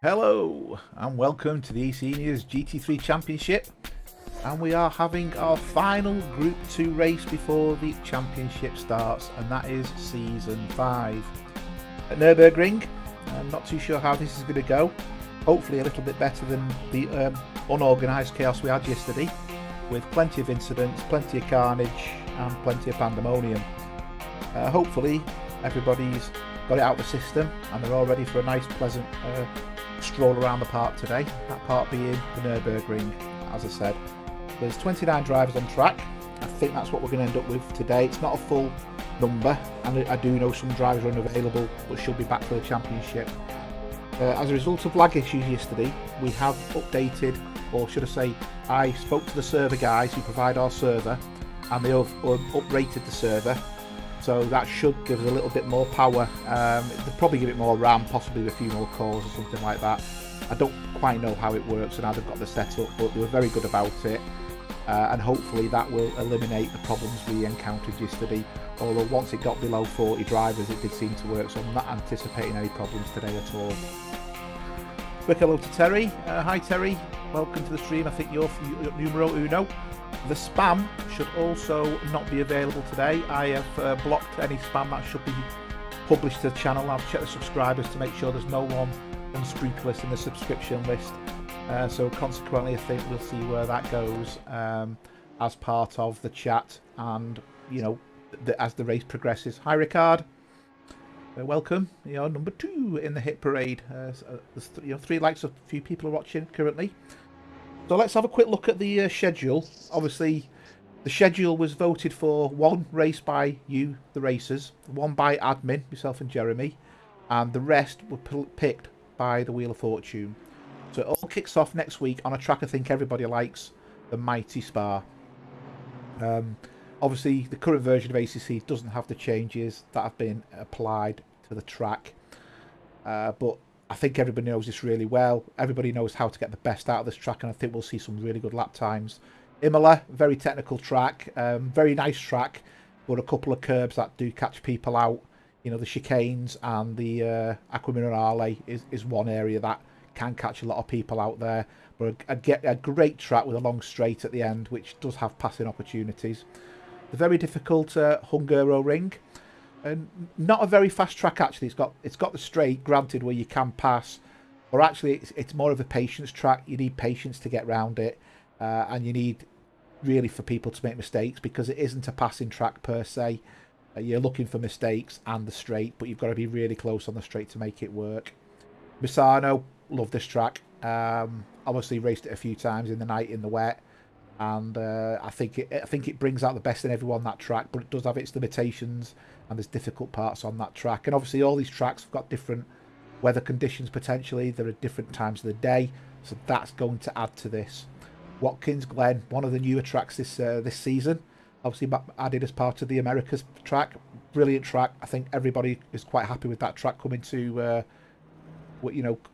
Hello and welcome to the eSeniors GT3 Championship, and we are having our final Group 2 race before the championship starts, and that is Season 5 at Nürburgring. I'm not too sure how this is going to go. Hopefully a little bit better than the unorganised chaos we had yesterday, with plenty of incidents, plenty of carnage and plenty of pandemonium. Hopefully everybody's got it out of the system and they're all ready for a nice pleasant stroll around the park today, that part being the Nürburgring. As I said, there's 29 drivers on track. I think that's what we're going to end up with today. It's not a full number, and I do know some drivers are unavailable but should be back for the championship. As a result of lag issues yesterday, we have updated, or should I say, I spoke to the server guys who provide our server, and they have uprated the server, so that should give us a little bit more power. They'll probably give it more RAM, possibly a few more cores or something like that. I don't quite know how it works and how they've got the setup, but they were very good about it, and hopefully that will eliminate the problems we encountered yesterday. Although once it got below 40 drivers it did seem to work, so I'm not anticipating any problems today at all. Quick hello to Terry. Hi Terry, welcome to the stream. I think you're numero uno. The spam should also not be available today. I have blocked any spam that should be published to the channel. I've checked the subscribers to make sure there's no one unscrupulous in the subscription list. So consequently I think we'll see where that goes as part of the chat, and you know, as the race progresses. Hi Ricard, welcome. You're number 2 in the hit parade. There's 3 likes, a few people are watching currently. So let's have a quick look at the schedule. Obviously The schedule was voted for: one race by you, the racers, one by admin, myself and Jeremy, and the rest were picked by the Wheel of Fortune. So it all kicks off next week on a track I think everybody likes, the Mighty Spa. Obviously, the current version of ACC doesn't have the changes that have been applied to the track, but I think everybody knows this really well. Everybody knows how to get the best out of this track, and I think we'll see some really good lap times. Imola, very technical track, very nice track, but a couple of curbs that do catch people out. You know, the chicanes and the Acqua Minerale is one area that can catch a lot of people out there. But a great track with a long straight at the end, which does have passing opportunities. The very difficult Hungaro Ring, and not a very fast track actually. It's got the straight, granted, where you can pass, or actually it's more of a patience track. You need patience to get round it, and you need really for people to make mistakes, because it isn't a passing track per se. You're looking for mistakes and the straight, but you've got to be really close on the straight to make it work. Misano, love this track. Obviously raced it a few times in the night in the wet, and I think it brings out the best in everyone, that track, but it does have its limitations, and there's difficult parts on that track. And obviously all these tracks have got different weather conditions potentially. There are different times of the day, so that's going to add to this. Watkins Glen, one of the newer tracks this season, obviously added as part of the Americas track. Brilliant track. I think everybody is quite happy with that track coming to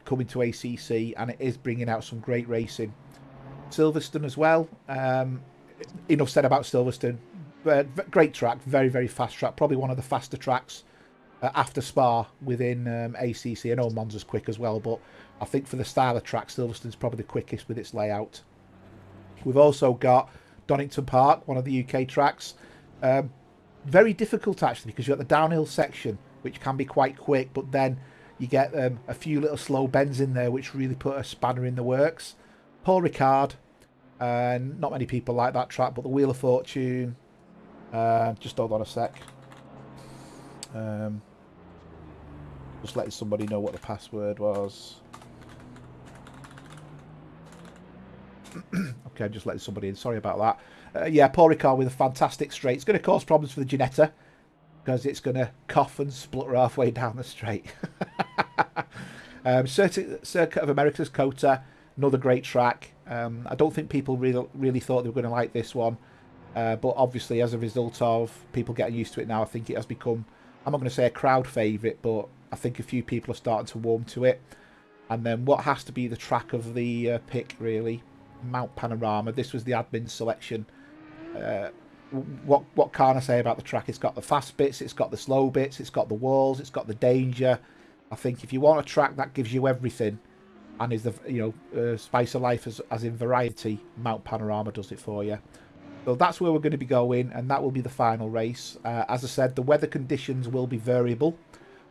coming to ACC, and it is bringing out some great racing. Silverstone as well. Enough said about Silverstone. Great track, very, very fast track. Probably one of the faster tracks after Spa within ACC. I know Monza's quick as well, but I think for the style of track, Silverstone's probably the quickest with its layout. We've also got Donington Park, one of the UK tracks. Very difficult actually, because you've got the downhill section, which can be quite quick, but then you get a few little slow bends in there, which really put a spanner in the works. Paul Ricard, not many people like that track, but the Wheel of Fortune. Just hold on a sec. Just letting somebody know what the password was. Okay, I'm just letting somebody in. Sorry about that. Yeah, Paul Ricard with a fantastic straight. It's going to cause problems for the Ginetta, because it's going to cough and splutter halfway down the straight. Circuit of America's Kota, another great track. I don't think people really thought they were going to like this one, but obviously as a result of people getting used to it now, I think it has become, I'm not going to say a crowd favourite, but I think a few people are starting to warm to it. And then what has to be the track of the pick, really, Mount Panorama. This was the admin selection. What can I say about the track? It's got the fast bits, it's got the slow bits, it's got the walls, it's got the danger. I think if you want a track that gives you everything and is the spice of life as in variety, Mount Panorama does it for you. So that's where we're going to be going, and that will be the final race. As I said, the weather conditions will be variable,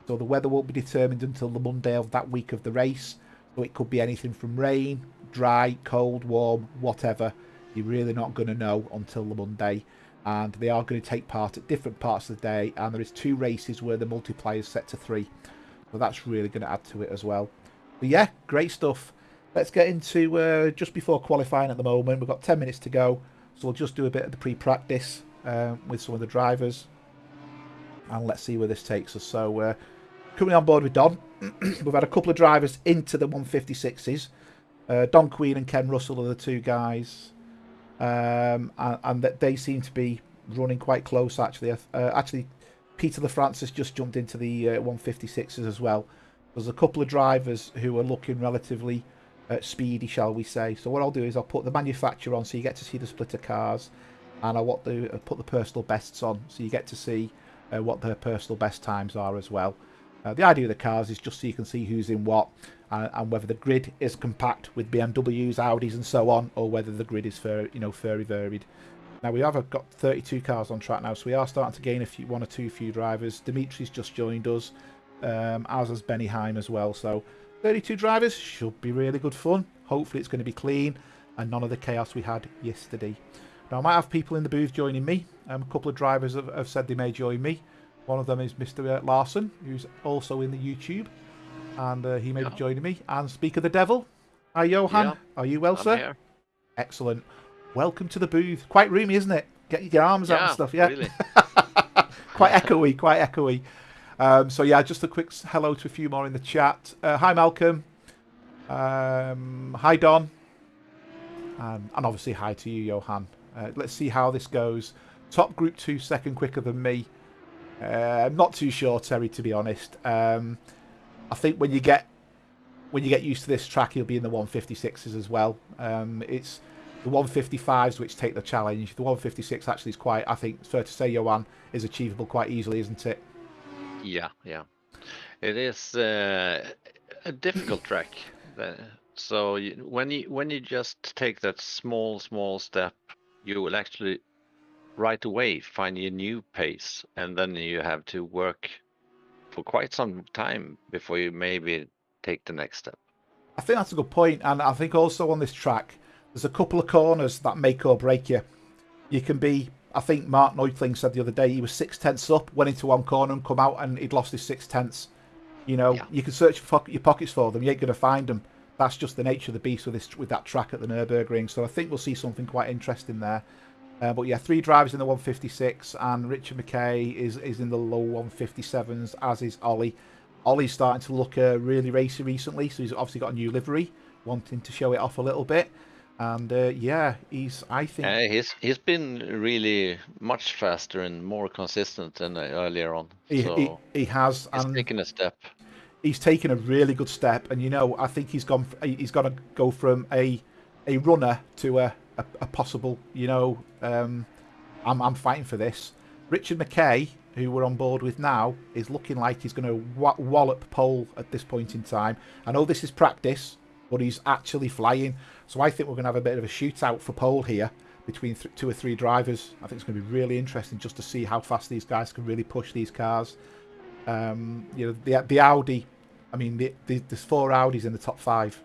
so the weather won't be determined until the Monday of that week of the race. So it could be anything from rain, dry, cold, warm, whatever. You're really not going to know until the Monday. And they are going to take part at different parts of the day, and there is 2 races where the multiplier is set to 3. So that's really going to add to it as well. But yeah, great stuff. Let's get into just before qualifying at the moment. We've got 10 minutes to go, so we'll just do a bit of the pre-practice with some of the drivers, and let's see where this takes us. So coming on board with Don, we've had a couple of drivers into the 156s. Don Queen and Ken Russell are the 2 guys, and that they seem to be running quite close actually. Actually, Peter LaFrancis just jumped into the 156s as well. There's a couple of drivers who are looking relatively speedy, shall we say. So what I'll do is I'll put the manufacturer on so you get to see the splitter cars, and I'll put the personal bests on so you get to see what their personal best times are as well. The idea of the cars is just so you can see who's in what, and whether the grid is compact with BMWs, Audis and so on, or whether the grid is very varied. Now we have got 32 cars on track now, so we are starting to gain one or two drivers. Dimitri's just joined us, as has Benny Heim as well. So 32 drivers should be really good fun. Hopefully it's going to be clean and none of the chaos we had yesterday. Now I might have people in the booth joining me. A couple of drivers have said they may join me. One of them is Mr. Larson, who's also in the YouTube, and he may be joining me. And Speak of the Devil. Hi Johan, are you well, sir? Here. Excellent. Welcome to the booth. Quite roomy, isn't it? Get your arms out and Yeah, stuff. Yeah, really. quite echoey, quite echoey. So yeah, just a quick hello to a few more in the chat. Hi Malcolm. Hi Don. And obviously hi to you, Johan. Let's see how this goes. Top group 2 second quicker than me. I'm not too sure, Terry, to be honest. I think when you get used to this track, you'll be in the 156s as well. It's the 155s which take the challenge. The 156 actually is quite, I think it's fair to say, Johan, is achievable quite easily, isn't it? Yeah, yeah. It is a difficult track. So when you just take that small step, you will actually right away find a new pace, and then you have to work for quite some time before you maybe take the next step. I think that's a good point, and I think also on this track, there's a couple of corners that make or break you. You can be, I think Mark Neukling said the other day, he was 6/10 up, went into one corner and come out and he'd lost his 6/10. You know, Yeah. you can search your pockets for them, you ain't going to find them. That's just the nature of the beast with that track at the Nürburgring. So I think we'll see something quite interesting there. But yeah, 3 drivers in the 156, and Richard McKay is in the low 157s, as is Ollie. Ollie's starting to look really racy recently, so he's obviously got a new livery, wanting to show it off a little bit. And yeah, I think He's been really much faster and more consistent than earlier on. So he has, he's and taken a step. he's taken a really good step. And you know, I think he's got to go from a runner to a possible. You know, I'm fighting for this. Richard McKay, who we're on board with now, is looking like he's going to wallop pole at this point in time. I know this is practice, but he's actually flying. So I think we're going to have a bit of a shootout for pole here between 2 or 3 drivers. I think it's going to be really interesting just to see how fast these guys can really push these cars. You know, the Audi. I mean, there's 4 Audis in the top 5.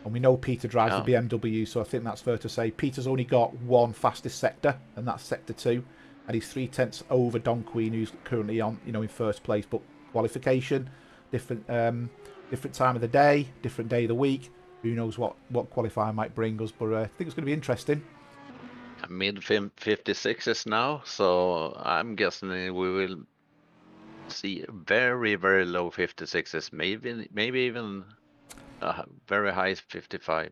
And we know Peter drives the BMW, so I think that's fair to say. Peter's only got one fastest sector, and that's sector 2, and he's 3/10 over Don Queen, who's currently on, you know, in first place. But qualification, different time of the day, different day of the week. Who knows what qualifying might bring us? But I think it's going to be interesting. Mid 56s now, so I'm guessing we will see very low 56s, maybe even very high 55.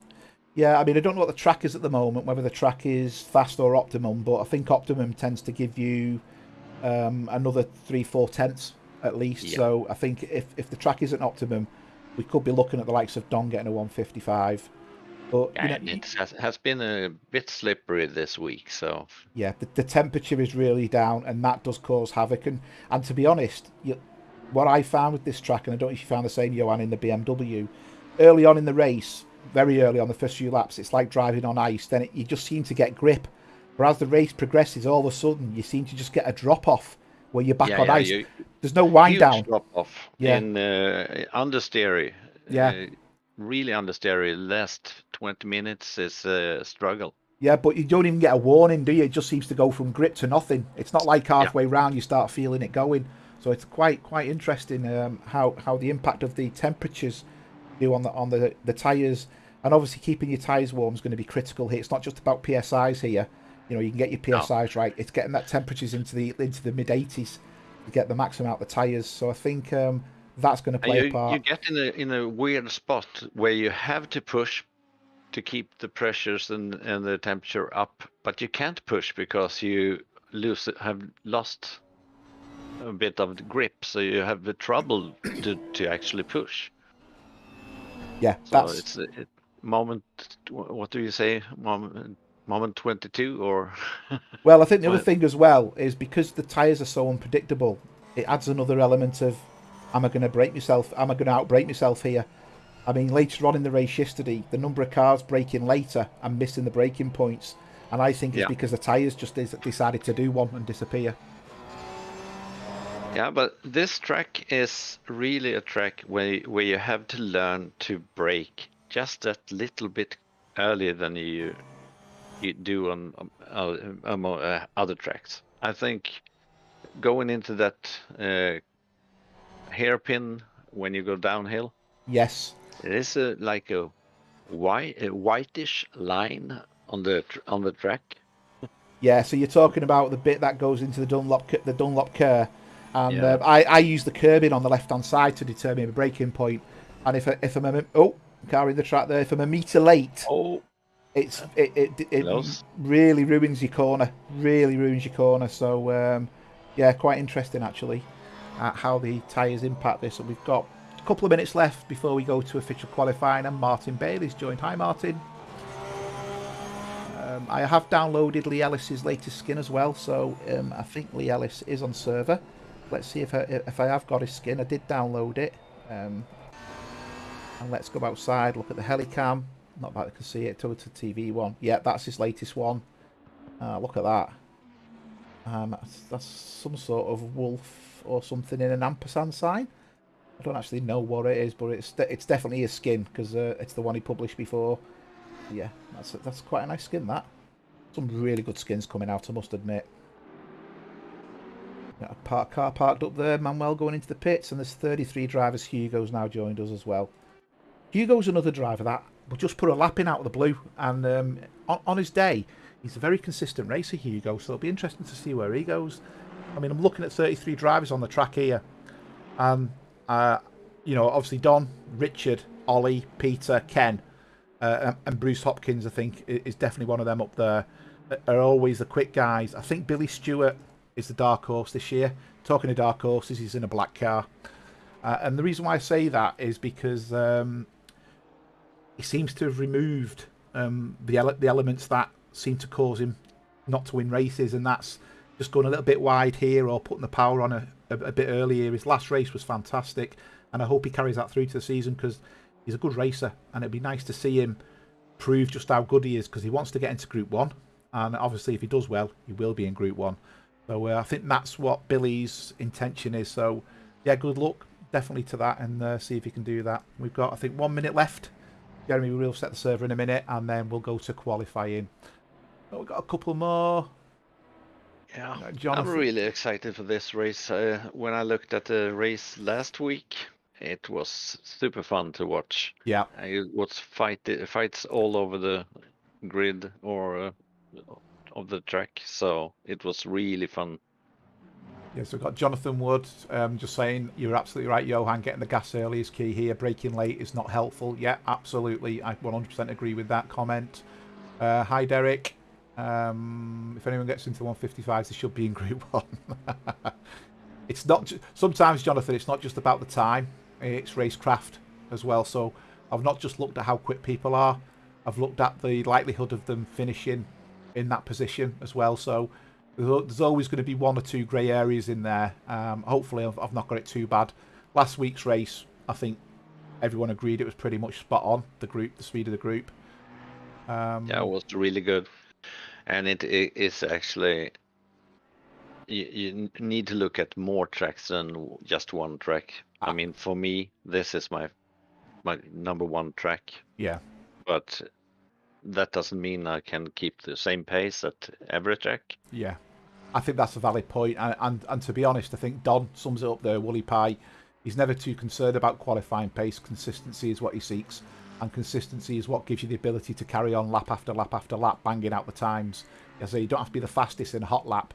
Yeah, I mean, I don't know what the track is at the moment, whether the track is fast or optimum, but I think optimum tends to give you another 3/4 at least. Yeah. So I think if the track isn't optimum, we could be looking at the likes of Don getting a 155. But Yeah, you know, and it has been a bit slippery this week, so yeah, the temperature is really down, and that does cause havoc. And to be honest, what I found with this track, and I don't know if you found the same, Johan, in the BMW, early on in the race, very early on the first few laps, it's like driving on ice. Then you just seem to get grip. But as the race progresses, all of a sudden you seem to just get a drop off where you're back on ice. There's no wind huge down. drop off Yeah, in understeer. yeah, Really understeer. Last 20 minutes is a struggle. yeah. But you don't even get a warning, do you? It just seems to go from grip to nothing. It's not like Yeah. halfway round you start feeling it going. So it's quite interesting how the impact of the temperatures do on the tyres, and obviously keeping your tyres warm is going to be critical here. It's not just about PSIs here. You know, you can get your PSIs right. It's getting that temperatures into the mid 80s to get the maximum out the tyres. So I think that's going to play a part. You get in a weird spot where you have to push to keep the pressures and the temperature up, but you can't push because you have lost a bit of the grip, so you have the trouble to actually push. Yeah, So that's it's a moment. What do you say? Moment 22 or? well. I think the other thing as well is because the tyres are so unpredictable, it adds another element of, am I going to break myself? Am I going to outbrake myself here? I mean, later on in the race yesterday, the number of cars braking later and missing the braking points, and I think it's because the tyres just decided to do one and disappear. Yeah, but this track is really a track where you have to learn to brake just that little bit earlier than you do on other tracks. I think going into that hairpin when you go downhill, Yes, it is like a whitish line on the track. Yeah, so you're talking about the bit that goes into the Dunlop kerr, and Yeah. I use the curbing on the left hand side to determine the braking point. And if I'm car in the track there, if I'm a meter late, Oh, it close. really ruins your corner. Really ruins your corner. So yeah, quite interesting actually, how the tyres impact this. And we've got a couple of minutes left before we go to official qualifying, and Martin Bailey's joined. Hi, Martin. I have downloaded Lee Ellis's latest skin as well, so I think Lee Ellis is on server. Let's see if I have got his skin. I did download it. And let's go outside, look at the helicam. Not that I can see it, to the TV one. Yeah, that's his latest one. Look at that. That's some sort of wolf or something in an ampersand sign. I don't actually know what it is, but it's definitely his skin, because it's the one he published before. Yeah, that's quite a nice skin, that. Some really good skins coming out, I must admit. Got a car parked up there, Manuel going into the pits, and there's 33 drivers. Hugo's now joined us as well. Hugo's another driver that will just put a lap in out of the blue, and on his day, he's a very consistent racer, Hugo, so it'll be interesting to see where he goes. I mean, I'm looking at 33 drivers on the track here, and obviously Don, Richard, Ollie, Peter, Ken, and Bruce Hopkins, I think, is definitely one of them up there. Are always the quick guys. I think Billy Stewart is the dark horse this year. Talking of dark horses, he's in a black car. And the reason why I say that is because he seems to have removed the elements that seem to cause him not to win races, and that's just going a little bit wide here or putting the power on a bit earlier. His last race was fantastic, and I hope he carries that through to the season, because he's a good racer, and it'd be nice to see him prove just how good he is, because he wants to get into Group 1, and obviously if he does well, he will be in Group 1. So I think that's what Billy's intention is. So yeah, good luck definitely to that, and see if he can do that. We've got, I think, 1 minute left. Jeremy will set the server in a minute, and then we'll go to qualifying. Oh, we've got a couple more. Yeah, I'm Jonathan. really excited for this race. When I looked at the race last week, it was super fun to watch. Yeah. It was fights all over the grid or of the track, so it was really fun. Yeah, so we've got Jonathan Wood just saying, you're absolutely right, Johan, getting the gas early is key here. Braking late is not helpful. Yeah, absolutely. I 100% agree with that comment. Hi, Derek. If anyone gets into 155s, they should be in Group 1. It's not... Sometimes, Jonathan, it's not just about the time. It's racecraft as well. So I've not just looked at how quick people are. I've looked at the likelihood of them finishing in that position as well. So there's always going to be one or two grey areas in there. Hopefully I've not got it too bad. Last week's race, I think everyone agreed it was pretty much spot on, the speed of the group. Yeah, it was really good. And it is actually, you need to look at more tracks than just one track. I mean, for me, this is my number one track. Yeah. But that doesn't mean I can keep the same pace at every track. Yeah. I think that's a valid point. And to be honest, I think Don sums it up there, Woolly Pie. He's never too concerned about qualifying pace. Consistency is what he seeks. And consistency is what gives you the ability to carry on lap after lap after lap, banging out the times. I say you don't have to be the fastest in a hot lap.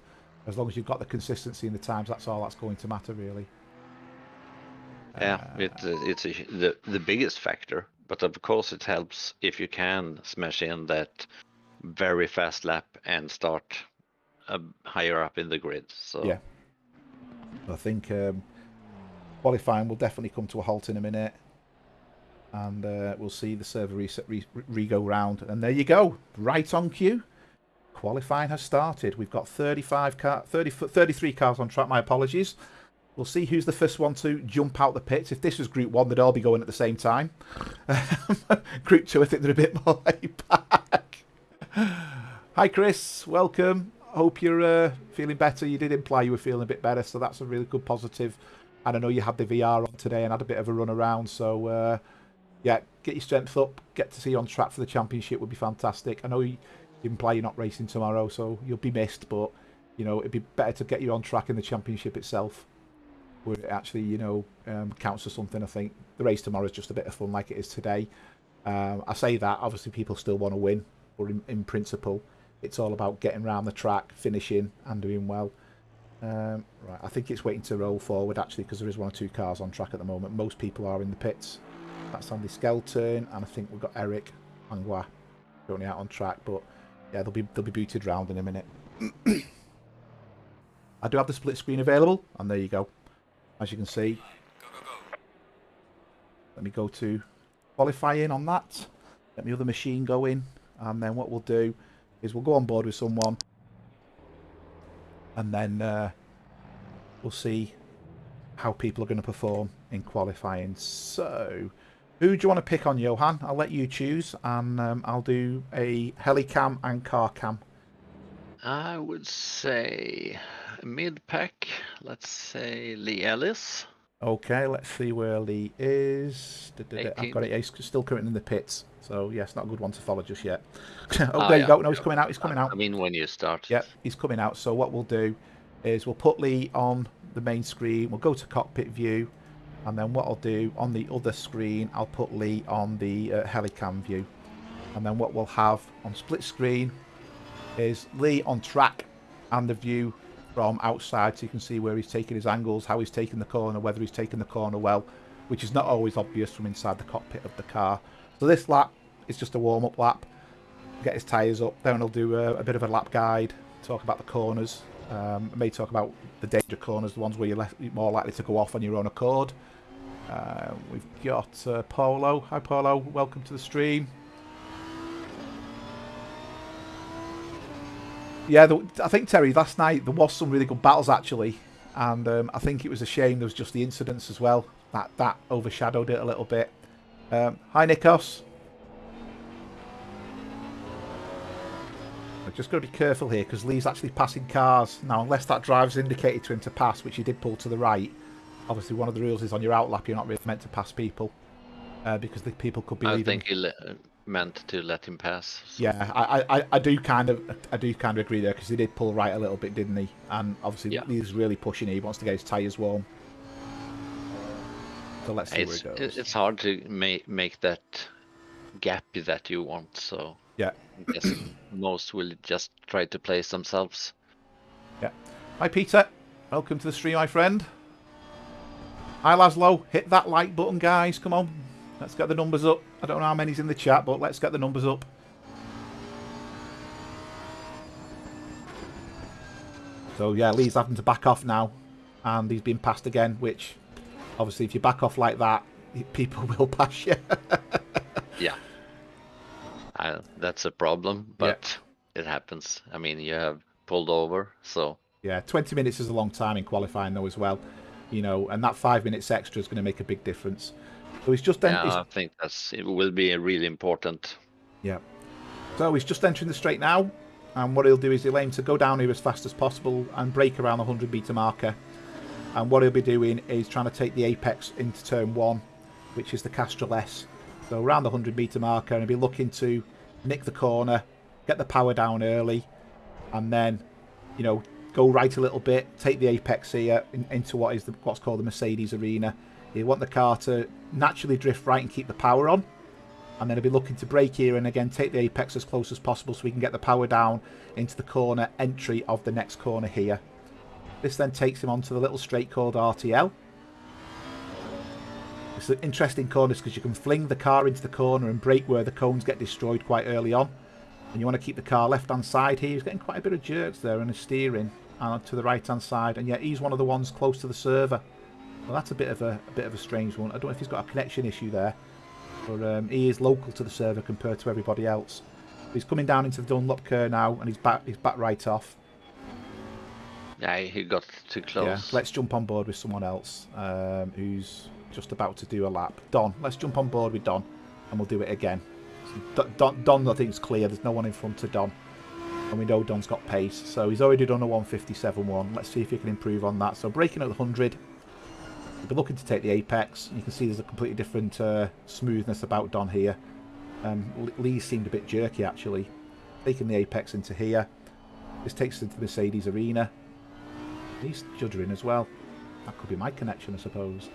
As long as you've got the consistency in the times, that's all that's going to matter, really. Yeah, it's the biggest factor. But of course, it helps if you can smash in that very fast lap and start higher up in the grid. So yeah, I think qualifying will definitely come to a halt in a minute, and we'll see the server reset re-go round, and there you go, right on cue. Qualifying has started. We've got 33 cars on track. My apologies. We'll see who's the first one to jump out the pits. If this was Group 1, they'd all be going at the same time. Group 2, I think they're a bit more laid back. Hi, Chris. Welcome. Hope you're feeling better. You did imply you were feeling a bit better, so that's a really good positive. And I know you had the VR on today and had a bit of a run around. So, yeah, get your strength up. Get to see you on track for the championship would be fantastic. I know you imply you're not racing tomorrow, so you'll be missed. But, you know, it'd be better to get you on track in the championship itself, where it actually, you know, counts for something. I think the race tomorrow is just a bit of fun like it is today. I say that, obviously people still want to win, but in principle, It's all about getting around the track, finishing and doing well. Right, I think it's waiting to roll forward actually, because there is 1 or 2 cars on track at the moment. Most people are in the pits. That's Andy Skelton, and I think we've got Eric Angwa currently out on track. But yeah, they'll be booted round in a minute. I do have the split screen available, and there you go. As you can see, let me go to qualifying on that. Let my other machine go in, and then what we'll do is we'll go on board with someone, and then we'll see how people are going to perform in qualifying. So, who do you want to pick on, Johan? I'll let you choose, and I'll do a helicam and car cam. I would say mid-pack, let's say Lee Ellis. Okay, let's see where Lee is. I've got it. He's still currently in the pits, so yes, not a good one to follow just yet. There you go. No, he's coming out. He's coming out. I mean, when you start. Yep, he's coming out. So what we'll do is we'll put Lee on the main screen. We'll go to cockpit view, and then what I'll do on the other screen, I'll put Lee on the helicam view, and then what we'll have on split screen is Lee on track and the view from outside, so you can see where he's taking his angles, how he's taking the corner, whether he's taking the corner well, which is not always obvious from inside the cockpit of the car. So this lap is just a warm-up lap. Get his tyres up, then he'll do a bit of a lap guide, talk about the corners. I may talk about the danger corners, the ones where you're more likely to go off on your own accord. We've got Polo. Hi Polo, welcome to the stream. Yeah, I think, Terry, last night there was some really good battles actually, and I think it was a shame there was just the incidents as well that overshadowed it a little bit. Hi Nikos. I've just got to be careful here because Lee's actually passing cars now, unless that driver's indicated to him to pass, which he did pull to the right. Obviously, one of the rules is on your outlap you're not really meant to pass people because the people could be. I think he meant to let him pass. So. Yeah, I do kind of agree there because he did pull right a little bit, didn't he? And obviously he's really pushing. He wants to get his tyres warm. So let's see where it goes. It's hard to make that gap that you want. So yeah, I guess most will just try to place themselves. Yeah. Hi Peter, welcome to the stream, my friend. Hi Laszlo, hit that like button, guys. Come on. Let's get the numbers up. I don't know how many's in the chat, but let's get the numbers up. So yeah, Lee's having to back off now, and he's been passed again, which obviously if you back off like that, people will pass you. Yeah. That's a problem, but it happens. I mean, you have pulled over, so... Yeah, 20 minutes is a long time in qualifying though as well, you know, and that 5 minutes extra is going to make a big difference. So he's just I think it will be really important. Yeah. So he's just entering the straight now, and what he'll do is he'll aim to go down here as fast as possible and brake around the 100-meter marker. And what he'll be doing is trying to take the apex into turn 1, which is the Castrol S. So around the 100-meter marker, and he'll be looking to nick the corner, get the power down early, and then, you know, go right a little bit, take the apex here into what's called the Mercedes arena. You want the car to naturally drift right and keep the power on, and then he'll be looking to brake here and again take the apex as close as possible so we can get the power down into the corner entry of the next corner here. This then takes him onto the little straight called RTL. It's an interesting corner because you can fling the car into the corner and brake where the cones get destroyed quite early on. And you want to keep the car left hand side here. He's getting quite a bit of jerks there and his steering to the right hand side, and yet he's one of the ones close to the server. Well, that's a bit of a strange one. I don't know if he's got a connection issue there, but he is local to the server compared to everybody else. He's coming down into the Dunlop curve now, and he's back right off. Yeah, he got too close. Yeah, let's jump on board with someone else who's just about to do a lap. Don, let's jump on board with Don, and we'll do it again. Don, I think it's clear. There's no one in front of Don, and we know Don's got pace, so he's already done a 157.1. Let's see if he can improve on that. So braking at the 100. We'll be looking to take the apex. You can see there's a completely different smoothness about Don here. Lee seemed a bit jerky actually. Taking the apex into here. This takes us into the Mercedes arena. He's juddering as well. That could be my connection, I suppose.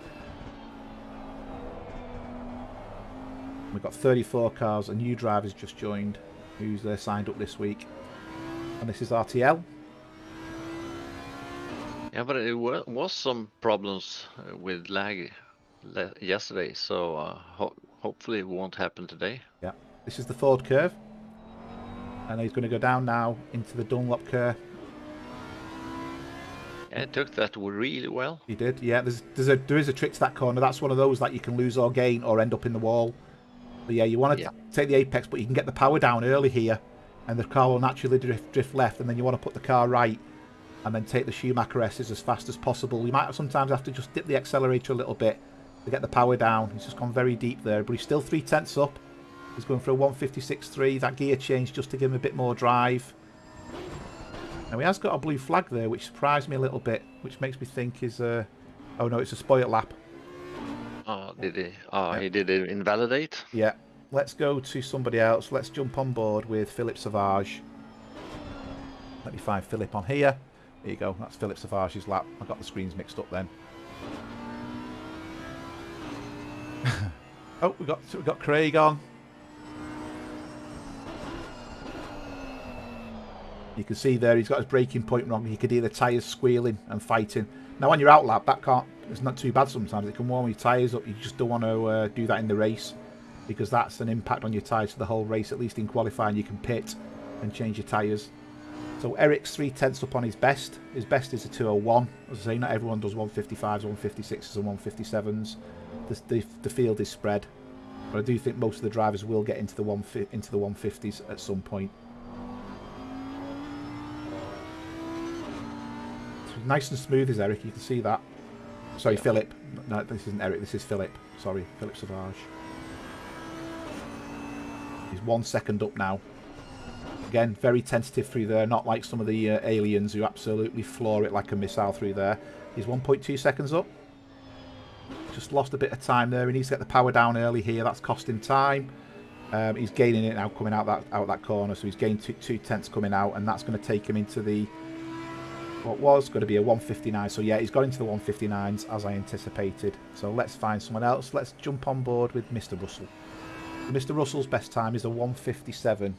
We've got 34 cars. A new driver's just joined, who's signed up this week. And this is RTL. Yeah, but it was some problems with lag yesterday, so hopefully it won't happen today. Yeah. This is the Ford curve. And he's going to go down now into the Dunlop curve. And it took that really well. He did, yeah. There is a trick to that corner. That's one of those that you can lose or gain or end up in the wall. But yeah, you want to take the apex, but you can get the power down early here, and the car will naturally drift left, and then you want to put the car right, and then take the Schumacher S's as fast as possible. You might sometimes have to just dip the accelerator a little bit to get the power down. He's just gone very deep there, but he's still 3/10 up. He's going for a 156.3. That gear change just to give him a bit more drive. Now he has got a blue flag there, which surprised me a little bit, which makes me think is oh no, it's a spoilt lap. Oh, did he? Oh, yeah. He did it invalidate? Yeah. Let's go to somebody else. Let's jump on board with Philippe Sauvage. Let me find Philip on here. There you go. That's Philippe Sauvage's lap. I got the screens mixed up then. Oh, we got Craig on. You can see there he's got his braking point wrong. You could hear the tyres squealing and fighting. Now on your out lap, it's not too bad sometimes. It can warm your tyres up. You just don't want to do that in the race, because that's an impact on your tyres for the whole race. At least in qualifying you can pit and change your tyres. So Eric's 3/10 up on his best. His best is a 2:01. As I say, not everyone does 155s, 156s and 157s. The field is spread. But I do think most of the drivers will get into the 150s at some point. Nice and smooth is Eric, you can see that. Sorry, yeah. Philip. No, this isn't Eric, this is Philip. Sorry, Philip Sauvage. He's 1 second up now. Again, very tentative through there, not like some of the aliens who absolutely floor it like a missile through there. He's 1.2 seconds up. Just lost a bit of time there. He needs to get the power down early here, that's costing time. He's gaining it now coming out that corner, so he's gained 2/10 coming out, and that's going to take him into the what was going to be a 159. So yeah, he's got into the 159s as I anticipated. So let's find someone else. Let's jump on board with Mr. Russell. Mr. Russell's best time is a 157.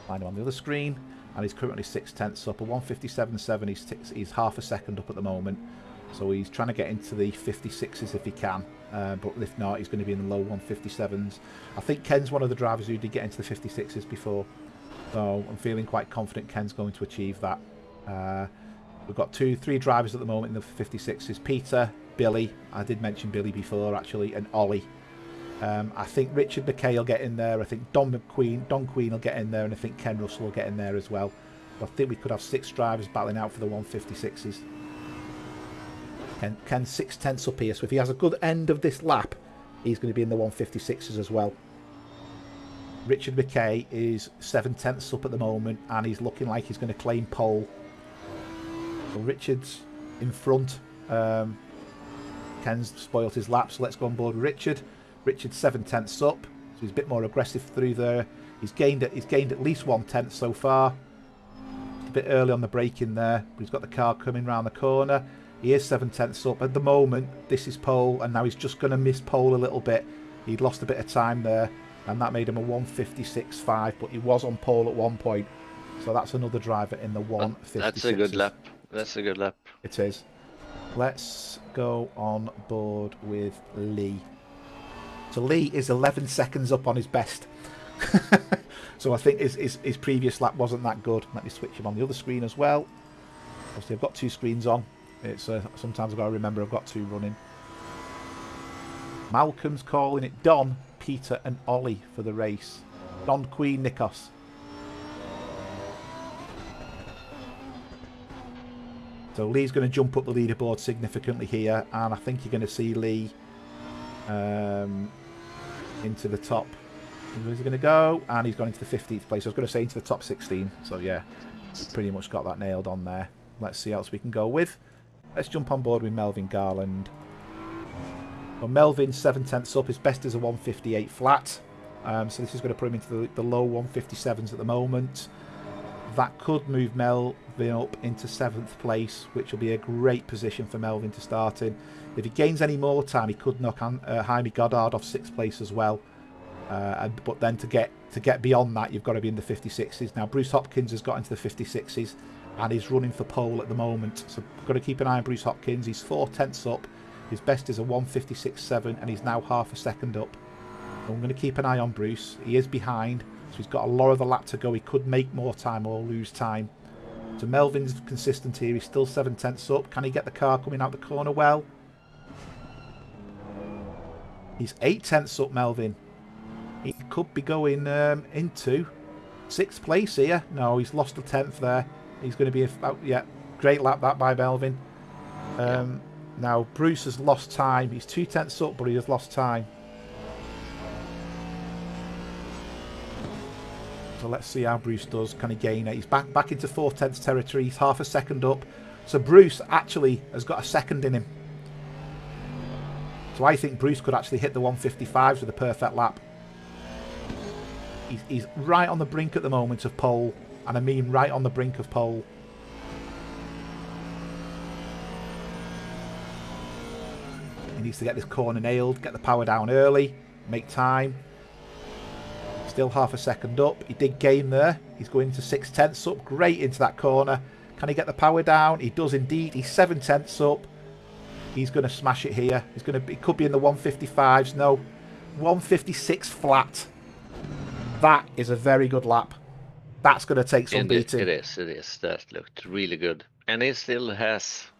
Find him on the other screen, and he's currently 6/10 up. A 157.7. He's half a second up at the moment. So he's trying to get into the 56s if he can. But if not, he's going to be in the low 157s. I think Ken's one of the drivers who did get into the 56s before. So I'm feeling quite confident Ken's going to achieve that. We've got 3 drivers at the moment in the 56s. Peter, Billy, I did mention Billy before actually, and Ollie. I think Richard McKay will get in there. I think Don Queen will get in there, and I think Ken Russell will get in there as well. I think we could have 6 drivers battling out for the 156s. Ken's 6/10 up here, so if he has a good end of this lap, he's going to be in the 156s as well. Richard McKay is 7/10 up at the moment, and he's looking like he's going to claim pole. So Richard's in front. Ken's spoilt his lap, so let's go on board with Richard. Richard's 7/10 up, so he's a bit more aggressive through there. He's gained at least 1/10 so far. A bit early on the braking there, but he's got the car coming round the corner. He is 7/10 up at the moment. This is pole, and now he's just going to miss pole a little bit. He'd lost a bit of time there, and that made him a 156.5, but he was on pole at one point. So that's another driver in the 156. That's a good lap. That's a good lap. It is. Let's go on board with Lee. So Lee is 11 seconds up on his best. So I think his previous lap wasn't that good. Let me switch him on the other screen as well. Obviously I've got 2 screens on. It's sometimes I've got to remember I've got 2 running. Malcolm's calling it Don, Peter and Ollie for the race. Don Queen Nikos. So Lee's going to jump up the leaderboard significantly here, and I think you're going to see Lee into the top. Where's he going to go? And he's gone into the 15th place. I was going to say into the top 16. So yeah, pretty much got that nailed on there. Let's see what else we can go with. Let's jump on board with Melvin Garland. Well, Melvin's 7/10 up. His best is a 158 flat. So this is going to put him into the low 157s at the moment. That could move Melvin up into 7th place, which will be a great position for Melvin to start in. If he gains any more time, he could knock Jaime Goddard off 6th place as well. But then to get beyond that, you've got to be in the 56s. Now, Bruce Hopkins has got into the 56s and he's running for pole at the moment. So we've got to keep an eye on Bruce Hopkins. He's 4/10 up. His best is a 1:56.7 and he's now half a second up. So I'm going to keep an eye on Bruce. He is behind, so he's got a lot of the lap to go. He could make more time or lose time. So Melvin's consistent here. He's still 7/10 up. Can he get the car coming out the corner well? He's 8/10 up, Melvin. He could be going into 6th place here. No, he's lost a 10th there. He's going to be great lap that by Melvin. Now Bruce has lost time. He's 2/10 up, but he has lost time. So let's see how Bruce does. Can he gain it? He's back into 4/10 territory. He's half a second up. So Bruce actually has got a second in him. So I think Bruce could actually hit the 155s with a perfect lap. He's right on the brink at the moment of pole. And I mean right on the brink of pole. He needs to get this corner nailed, get the power down early, make time. Still half a second up. He did gain there. He's going into 6/10 up. Great into that corner. Can he get the power down? He does indeed. He's 7/10 up. He's going to smash it here. He could be in the 155s. No, 156 flat. That is a very good lap. That's going to take some beating. It is. That looked really good. And he still has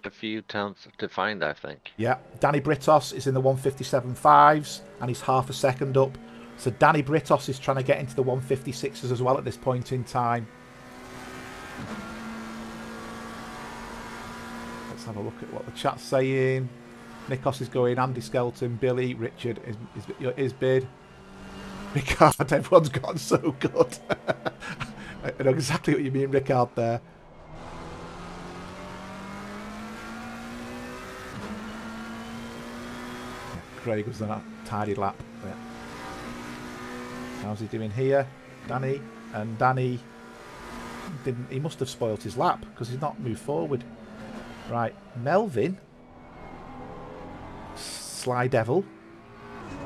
a few tenths to find, I think. Yeah. Danny Britos is in the 157.5s and he's half a second up. So Danny Britos is trying to get into the 156s as well at this point in time. Let's have a look at what the chat's saying. Nikos is going, Andy Skelton, Billy, Richard is bid. Ricard, everyone's gotten so good. I know exactly what you mean, Ricard, there. Yeah, Craig was on a tidy lap. Yeah. How's he doing here? Danny. And Danny he must have spoilt his lap because he's not moved forward. Right, Melvin. Sly Devil.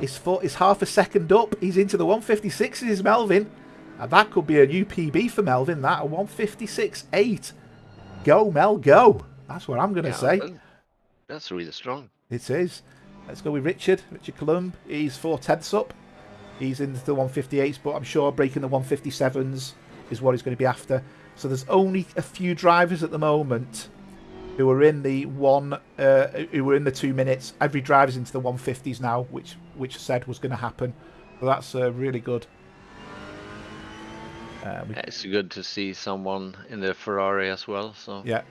Is half a second up. He's into the 156s, Melvin. And that could be a new PB for Melvin, that. A 156.8. Go, Mel, go. That's what I'm going to say. That's really strong. It is. Let's go with Richard. Richard Columb. He's 4/10 up. He's into the 158s, but I'm sure breaking the 157s is what he's going to be after. So there's only a few drivers at the moment who are in the who were in the 2 minutes. Every driver's into the 150s now, which said was going to happen. So that's really good. It's good to see someone in the Ferrari as well. So yeah.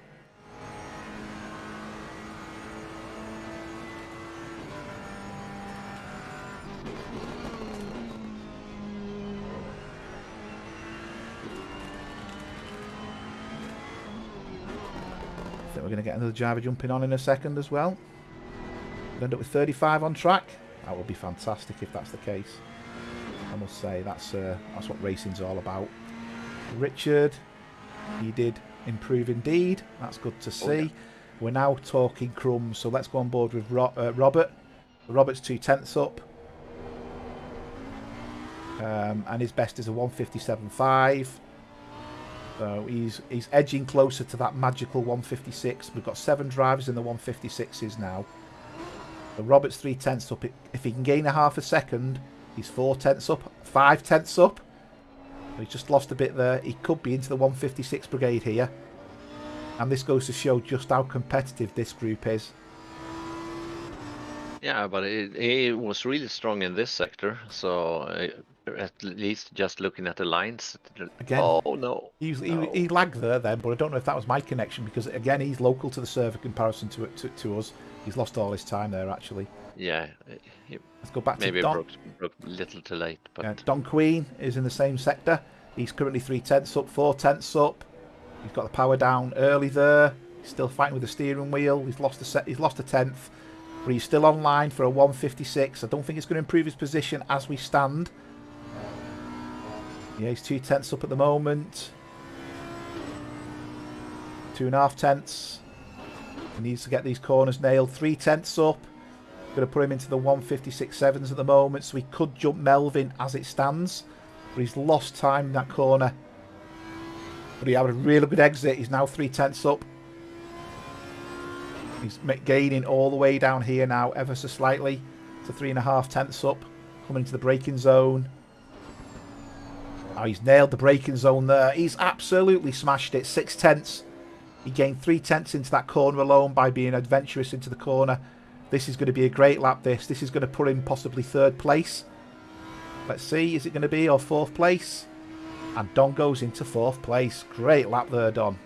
We're going to get another driver jumping on in a second as well. We'll end up with 35 on track. That would be fantastic if that's the case. I must say that's what racing's all about. Richard, he did improve indeed. That's good to see. Yeah. We're now talking crumbs, so let's go on board with Robert. Robert's 2/10 up. And his best is a 157.5. So he's edging closer to that magical 156. We've got 7 drivers in the 156s now. So Robert's 3/10 up. If he can gain a half a second, he's 4/10 up, 5/10 up. So he's just lost a bit there. He could be into the 156 brigade here. And this goes to show just how competitive this group is. Yeah, but he was really strong in this sector. So at least just looking at the lines. Again, oh no. He lagged there then, but I don't know if that was my connection because again he's local to the server comparison to us. He's lost all his time there actually. Yeah. Let's go back maybe to Don. broke a little too late, but Don Queen is in the same sector. He's currently 3/10 up, 4/10 up. He's got the power down early there. He's still fighting with the steering wheel. He's lost a 10th, but he's still online for a 156. I don't think it's going to improve his position as we stand. Yeah, he's 2/10 up at the moment. 2.5 tenths. He needs to get these corners nailed. 3/10 up. Going to put him into the 156.7s at the moment, so he could jump Melvin as it stands. But he's lost time in that corner. But he had a really good exit. He's now 3/10 up. He's gaining all the way down here now, ever so slightly. To 3.5 up. Coming into the braking zone. Oh, he's nailed the braking zone there. He's absolutely smashed it. 6/10. He gained 3/10 into that corner alone by being adventurous into the corner. This is going to be a great lap, this. This is going to put him possibly 3rd place. Let's see, is it going to be or 4th place? And Don goes into 4th place. Great lap there, Don.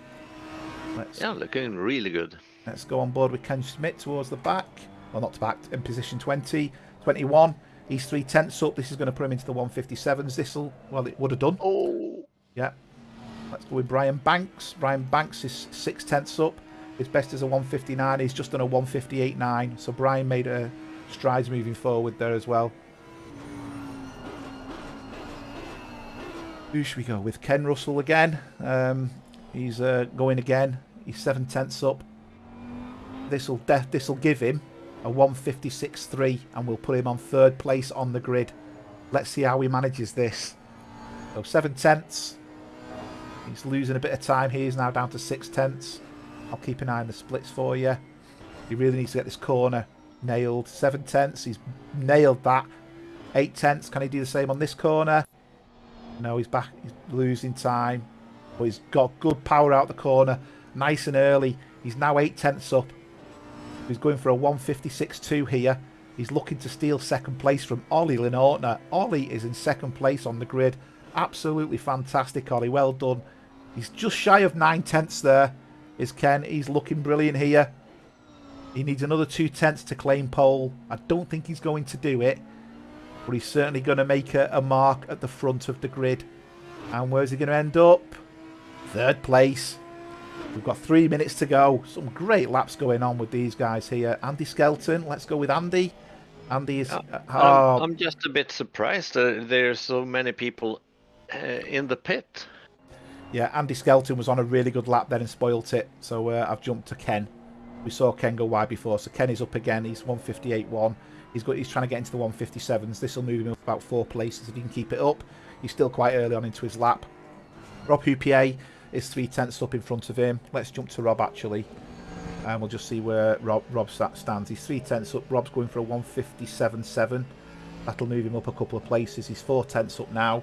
Yeah, looking really good. Let's go on board with Ken Schmidt towards the back. Well, not to back, in position 20. 21. He's 3/10 up. This is going to put him into the 157s. This'll, well, it would have done. Oh. Yeah. Let's go with Brian Banks. Brian Banks is 6/10 up. His best is a 159. He's just done a 158.9. So Brian made strides moving forward there as well. Who should we go with? Ken Russell again. He's going again. He's 7/10 up. This'll give him a 156.3, and we'll put him on 3rd place on the grid. Let's see how he manages this. So 7/10. He's losing a bit of time here. He's now down to 6/10. I'll keep an eye on the splits for you. He really needs to get this corner nailed. 7/10. He's nailed that. 8/10. Can he do the same on this corner? No, he's back. He's losing time. But he's got good power out the corner. Nice and early. He's now 8/10 up. He's going for a 156.2 here. He's looking to steal 2nd place from Ollie Linortner. Ollie is in 2nd place on the grid. Absolutely fantastic, Ollie. Well done. He's just shy of 9/10 there. Is Ken. He's looking brilliant here. He needs another 2/10 to claim pole. I don't think he's going to do it, but he's certainly going to make a mark at the front of the grid. And where's he going to end up? 3rd place. We've got 3 minutes to go. Some great laps going on with these guys here. Andy Skelton. Let's go with Andy. Andy is... I'm just a bit surprised that there's so many people in the pit. Yeah, Andy Skelton was on a really good lap then and spoilt it. So I've jumped to Ken. We saw Ken go wide before. So Ken is up again. He's 158.1. He's trying to get into the 157s. This will move him up about 4 places if he can keep it up. He's still quite early on into his lap. Rob Houpier is 3/10 up in front of him. Let's jump to Rob actually. And we'll just see where Rob stands. He's 3/10 up. Rob's going for a 157.7. That'll move him up a couple of places. He's 4/10 up now.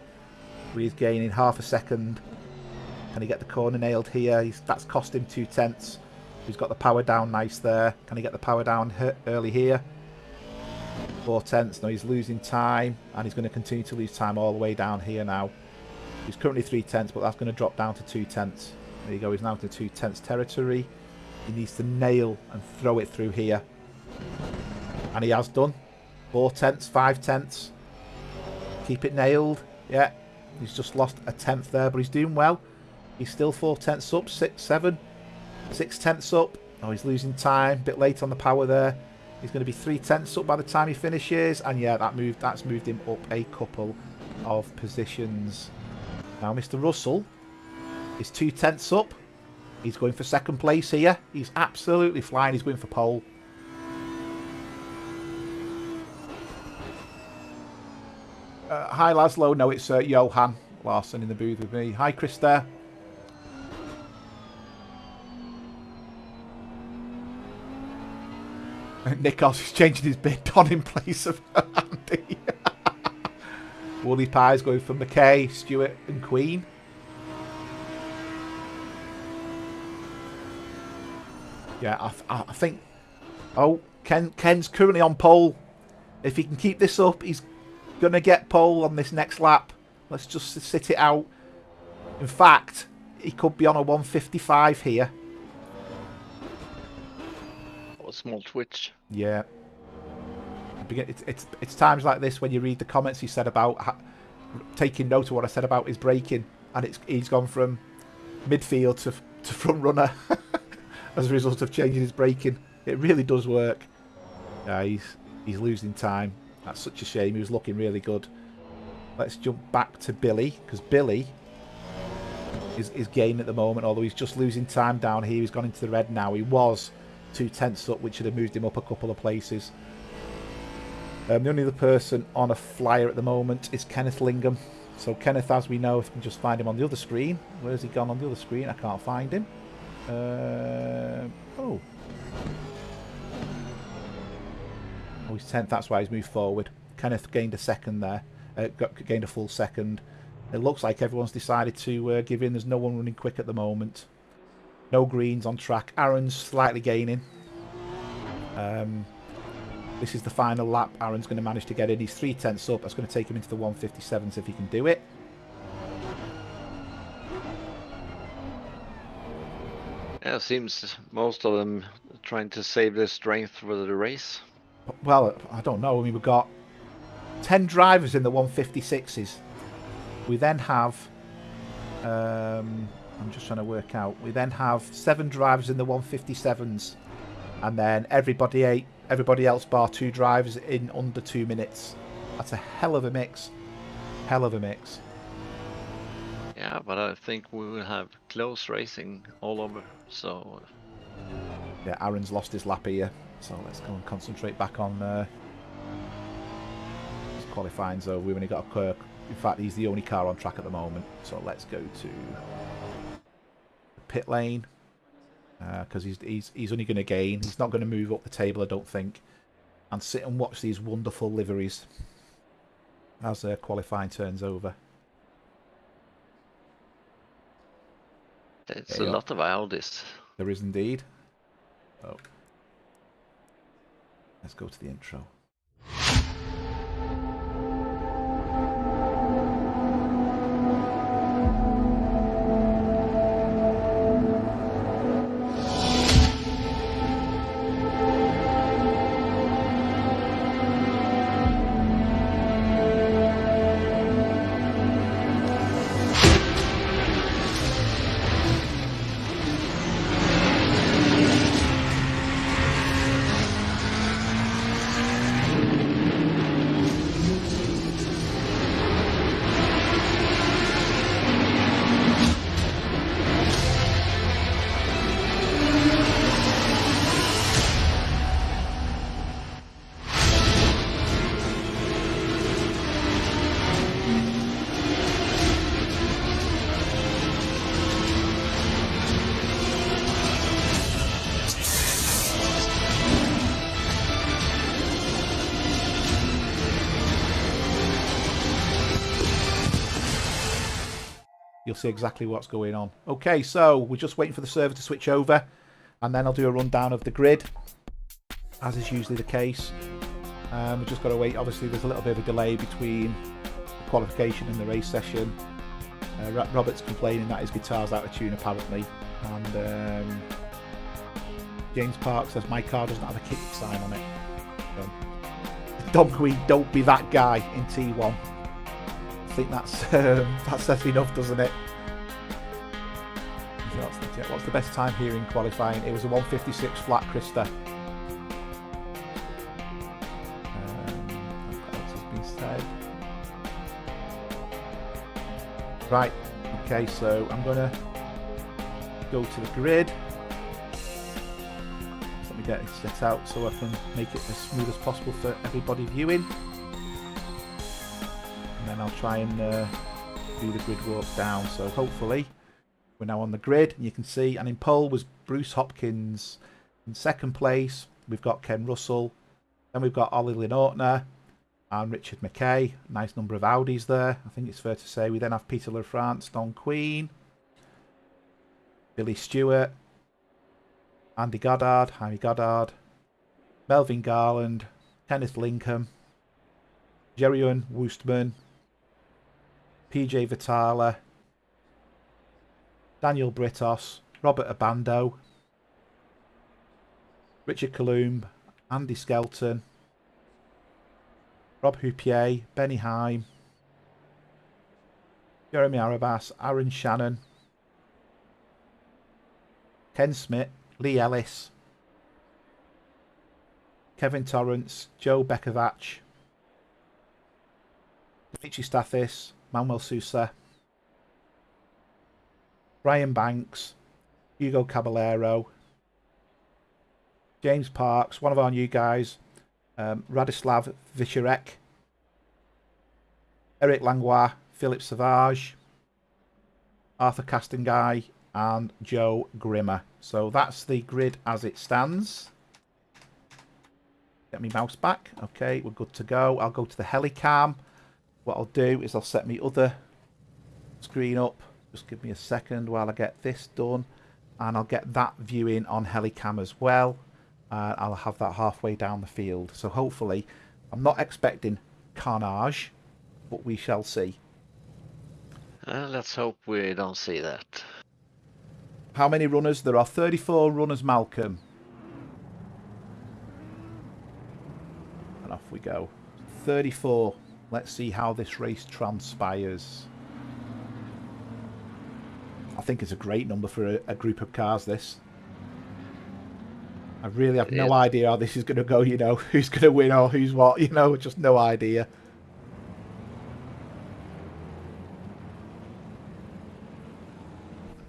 He's gaining half a second. Can he get the corner nailed here? That's cost him 2/10. He's got the power down nice there. Can he get the power down early here? 4/10. No, he's losing time. And he's going to continue to lose time all the way down here now. He's currently 3/10, but that's going to drop down to 2/10. There you go. He's now to 2/10 territory. He needs to nail and throw it through here. And he has done. 4/10, 5/10. Keep it nailed. Yeah. He's just lost a 10th there, but he's doing well. He's still 4/10 up, 6, 7, 6/10 up. Oh, he's losing time. Bit late on the power there. He's going to be 3/10 up by the time he finishes. And yeah, that's moved him up a couple of positions. Now, Mr. Russell is 2/10 up. He's going for 2nd place here. He's absolutely flying. He's going for pole. Hi, Laszlo. No, it's Johan Larson in the booth with me. Hi, Chris there. Nikos is changing his bid on in place of Andy. Woolly Pie's going for McKay, Stewart and Queen. Yeah, I think... Oh, Ken's currently on pole. If he can keep this up, he's going to get pole on this next lap. Let's just sit it out. In fact, he could be on a 155 here. A small twitch. Yeah. It's times like this when you read the comments he said about taking note of what I said about his braking, and he's gone from midfield to front runner as a result of changing his braking. It really does work. Yeah, he's losing time. That's such a shame. He was looking really good. Let's jump back to Billy, because Billy is gaining at the moment, although he's just losing time down here. He's gone into the red now. He was 2/10 up, which should have moved him up a couple of places. The only other person on a flyer at the moment is Kenneth Lingham. So Kenneth, as we know, if we can just find him on the other screen. Where's he gone on the other screen? I can't find him. Oh, he's 10th. That's why he's moved forward. Kenneth gained a second there. Gained a full second. It looks like everyone's decided to give in. There's no one running quick at the moment. No greens on track. Aaron's slightly gaining. This is the final lap. Aaron's going to manage to get in. He's 3/10 up. That's going to take him into the 157s if he can do it. Yeah, it seems most of them trying to save their strength for the race. Well, I don't know. I mean, we've got 10 drivers in the 156s. We then have... I'm just trying to work out. We then have 7 drivers in the 157s. And then everybody else bar 2 drivers in under 2 minutes. That's a hell of a mix. Hell of a mix. Yeah, but I think we will have close racing all over, so... Yeah, Aaron's lost his lap here. So let's go and concentrate back on this qualifying zone. We've only got a... In fact, he's the only car on track at the moment. So let's go to the pit lane. Because he's only going to gain. He's not going to move up the table, I don't think. And sit and watch these wonderful liveries as qualifying turns over. It's a lot of Audis. There is indeed. Oh. Let's go to the intro. You'll see exactly what's going on. Okay, so we're just waiting for the server to switch over, and then I'll do a rundown of the grid, as is usually the case. We've just got to wait. Obviously, there's a little bit of a delay between the qualification and the race session. Robert's complaining that his guitar's out of tune, apparently. And James Park says, my car doesn't have a kick sign on it. Dom Queen, don't be that guy in T1. I think that says enough, doesn't it? What's the best time here in qualifying? It was a 156 flat, Krista. What else has been said? Right, okay, so I'm going to go to the grid. Let me get it set out so I can make it as smooth as possible for everybody viewing. And then I'll try and do the grid walk down. So hopefully we're now on the grid, and you can see, and in pole was Bruce Hopkins. In second place we've got Ken Russell, then we've got Ollie Lynn-Ortner and Richard McKay. Nice number of Audis there, I think it's fair to say. We then have Peter LaFrance, Don Queen, Billy Stewart, Andy Goddard, Jaime Goddard, Melvin Garland, Kenneth Lincoln, Jerryon Woostman, PJ Vitala, Daniel Britos, Robert Abando, Richard Columb, Andy Skelton, Rob Houpier, Benny Heim, Jeremy Arabas, Aaron Shannon, Ken Smith, Lee Ellis, Kevin Torrance, Joe Bekovach, Richie Stathis, Manuel Sousa, Brian Banks, Hugo Caballero, James Parks, one of our new guys, Radislav Vicharek, Eric Langlois, Philip Savage, Arthur Castanguy, and Joe Grimmer. So that's the grid as it stands. Get my mouse back. Okay, we're good to go. I'll go to the helicam. What I'll do is I'll set my other screen up. Just give me a second while I get this done. And I'll get that viewing on helicam as well. I'll have that halfway down the field. So hopefully, I'm not expecting carnage, but we shall see. Let's hope we don't see that. How many runners? There are 34 runners, Malcolm. And off we go. 34. Let's see how this race transpires. I think it's a great number for a group of cars, this. I really have no idea how this is going to go, you know. Who's going to win or who's what, you know. Just no idea.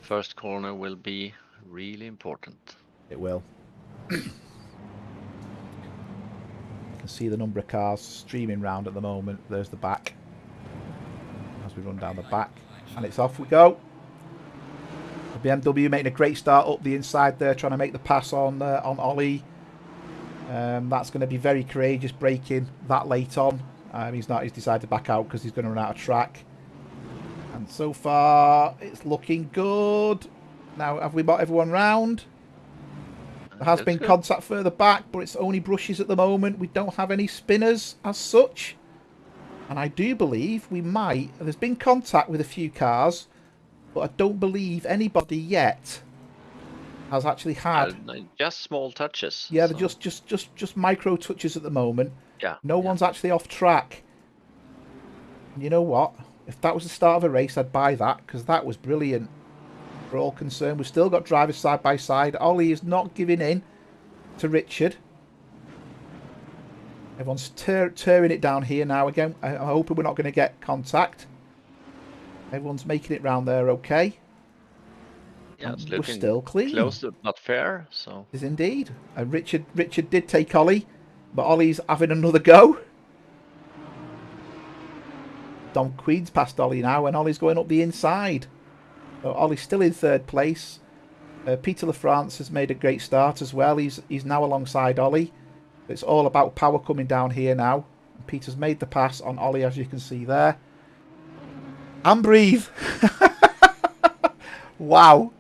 First corner will be really important. It will. You can see the number of cars streaming round at the moment. There's the back. As we run down the back. And it's off we go. The BMW making a great start up the inside there, trying to make the pass on Ollie. That's going to be very courageous braking that late on. He's decided to back out because he's going to run out of track. And so far, it's looking good. Now, have we got everyone round? There has been contact further back, but it's only brushes at the moment. We don't have any spinners as such. And I do believe we might. There's been contact with a few cars, but I don't believe anybody yet has actually had just small touches. Yeah, they're just micro touches at the moment. Yeah. No one's actually off track. And you know what? If that was the start of a race, I'd buy that because that was brilliant. For all concerned, we've still got drivers side by side. Ollie is not giving in to Richard. Everyone's tearing it down here now again. I'm hoping we're not going to get contact. Everyone's making it round there okay. Yeah, it's we're still clean. Close but not fair. So it is indeed. Richard did take Ollie, but Ollie's having another go. Dom Queen's past Ollie now, and Ollie's going up the inside. So Ollie's still in third place. Peter LaFrance has made a great start as well. He's now alongside Ollie. It's all about power coming down here now. And Peter's made the pass on Ollie, as you can see there. And breathe. Wow.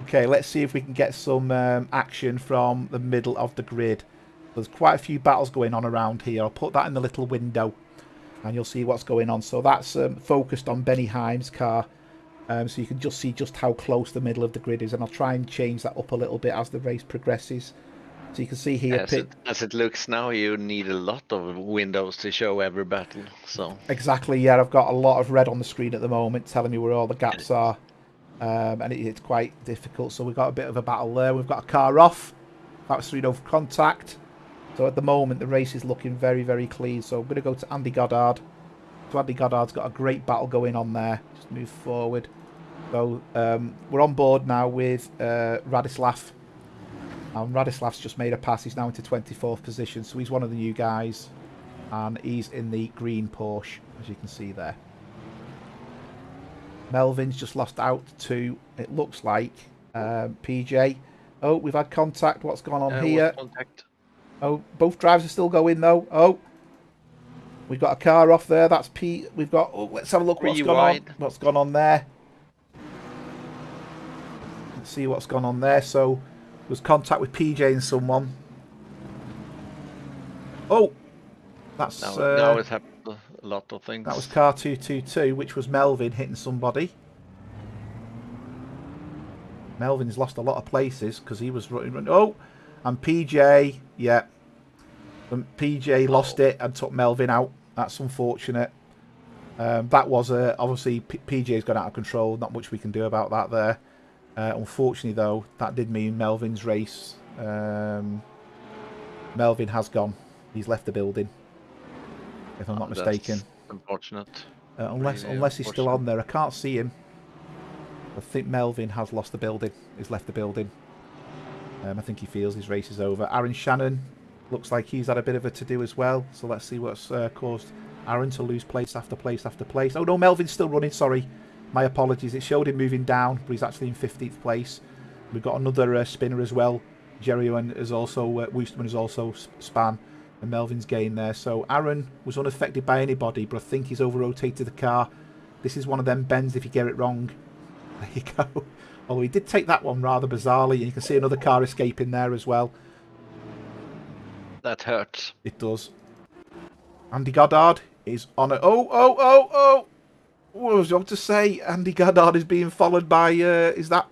Okay, let's see if we can get some action from the middle of the grid. There's quite a few battles going on around here. I'll put that in the little window and you'll see what's going on. So that's focused on Benny Himes' car. So you can just see just how close the middle of the grid is. And I'll try and change that up a little bit as the race progresses. So you can see here... As it looks now, you need a lot of windows to show every battle. So exactly, yeah. I've got a lot of red on the screen at the moment telling me where all the gaps are. And it's quite difficult. So we've got a bit of a battle there. We've got a car off. That was 3-0 for contact. So at the moment, the race is looking very, very clean. So I'm going to go to Andy Goddard. So Andy Goddard's got a great battle going on there. Just move forward. So we're on board now with Radislav. And Radislav's just made a pass. He's now into 24th position. So he's one of the new guys. And he's in the green Porsche, as you can see there. Melvin's just lost out to, it looks like, PJ. Oh, we've had contact. What's gone on here? Contact. Oh, both drivers are still going, though. Oh, we've got a car off there. That's Pete. We've got, oh, let's have a look what's gone on. What's gone on there? Let's see what's gone on there. So, there's contact with PJ and someone. Oh, that's... Now it happened a lot of things. That was car 222, which was Melvin hitting somebody. Melvin's lost a lot of places because he was running. Oh, and PJ, yeah. And PJ lost it and took Melvin out. That's unfortunate. That was obviously PJ's gone out of control. Not much we can do about that there. Unfortunately, though, that did mean Melvin's race. Melvin has gone. He's left the building. If I'm not mistaken. Unfortunate. Unless he's still on there. I can't see him. I think Melvin has left the building. He's left the building. I think he feels his race is over. Aaron Shannon Looks like he's had a bit of a to-do as well. So let's see what's caused Aaron to lose place after place after place. Oh no, Melvin's still running, sorry. My apologies. It showed him moving down, but he's actually in 15th place. We've got another spinner as well. Jerryon is also, Woosterman is also span, and Melvin's gained there. So Aaron was unaffected by anybody, but I think he's over-rotated the car. This is one of them bends if you get it wrong. There you go. Although he did take that one rather bizarrely, and you can see another car escaping there as well. That hurts. It does. Andy Goddard is on a... Oh! What was I about to say? Andy Goddard is being followed by... is that...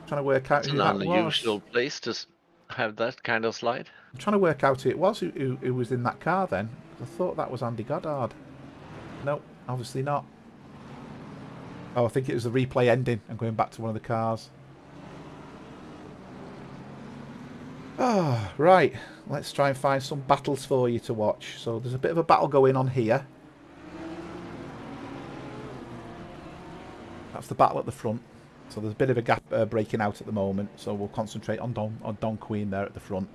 I'm trying to work out It's who an that was. unusual place to have that kind of slide. I'm trying to work out who it was who was in that car then. I thought that was Andy Goddard. No, obviously not. Oh, I think it was the replay ending and going back to one of the cars. Oh, right. Let's try and find some battles for you to watch. So there's a bit of a battle going on here. That's the battle at the front. So there's a bit of a gap breaking out at the moment. So we'll concentrate on Don Queen there at the front.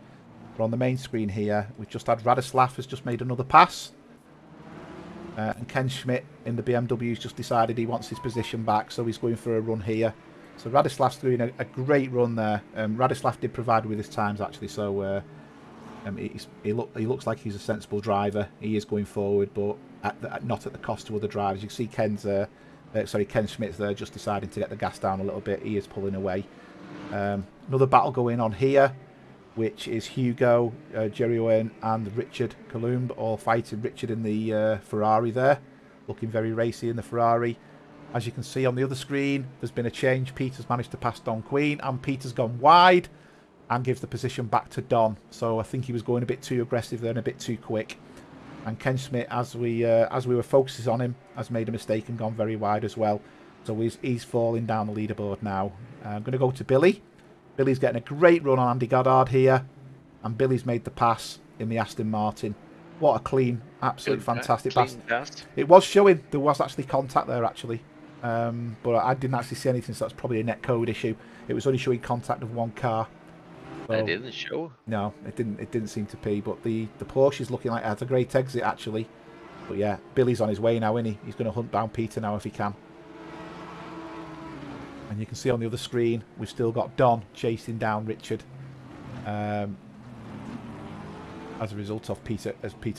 But on the main screen here, we've just had Radislav has just made another pass. And Ken Schmidt in the BMW's just decided he wants his position back. So he's going for a run here. So Radislav's doing a great run there. Radislav did provide with his times actually. So he looks like he's a sensible driver. He is going forward, but not at the cost to other drivers. You can see Ken Schmidt's there just deciding to get the gas down a little bit. He is pulling away. Another battle going on here, which is Hugo, Jerryon and Richard Columb all fighting. Richard in the Ferrari there, looking very racy in the Ferrari. As you can see on the other screen, there's been a change. Peter's managed to pass Don Queen, and Peter's gone wide and gives the position back to Don. So I think he was going a bit too aggressive there and a bit too quick. And Ken Schmidt, as we were focusing on him, has made a mistake and gone very wide as well. So he's falling down the leaderboard now. I'm going to go to Billy. Billy's getting a great run on Andy Goddard here. And Billy's made the pass in the Aston Martin. What a clean, absolutely fantastic pass. It was showing there was actually contact there actually. But I didn't actually see anything, so that's probably a net code issue. It was only showing contact of one car. So, it didn't show. No, it didn't seem to be. But the Porsche is looking like it has a great exit actually. But yeah, Billy's on his way now, isn't he? He's going to hunt down Peter now if he can. And you can see on the other screen, we've still got Don chasing down Richard. As a result of Peter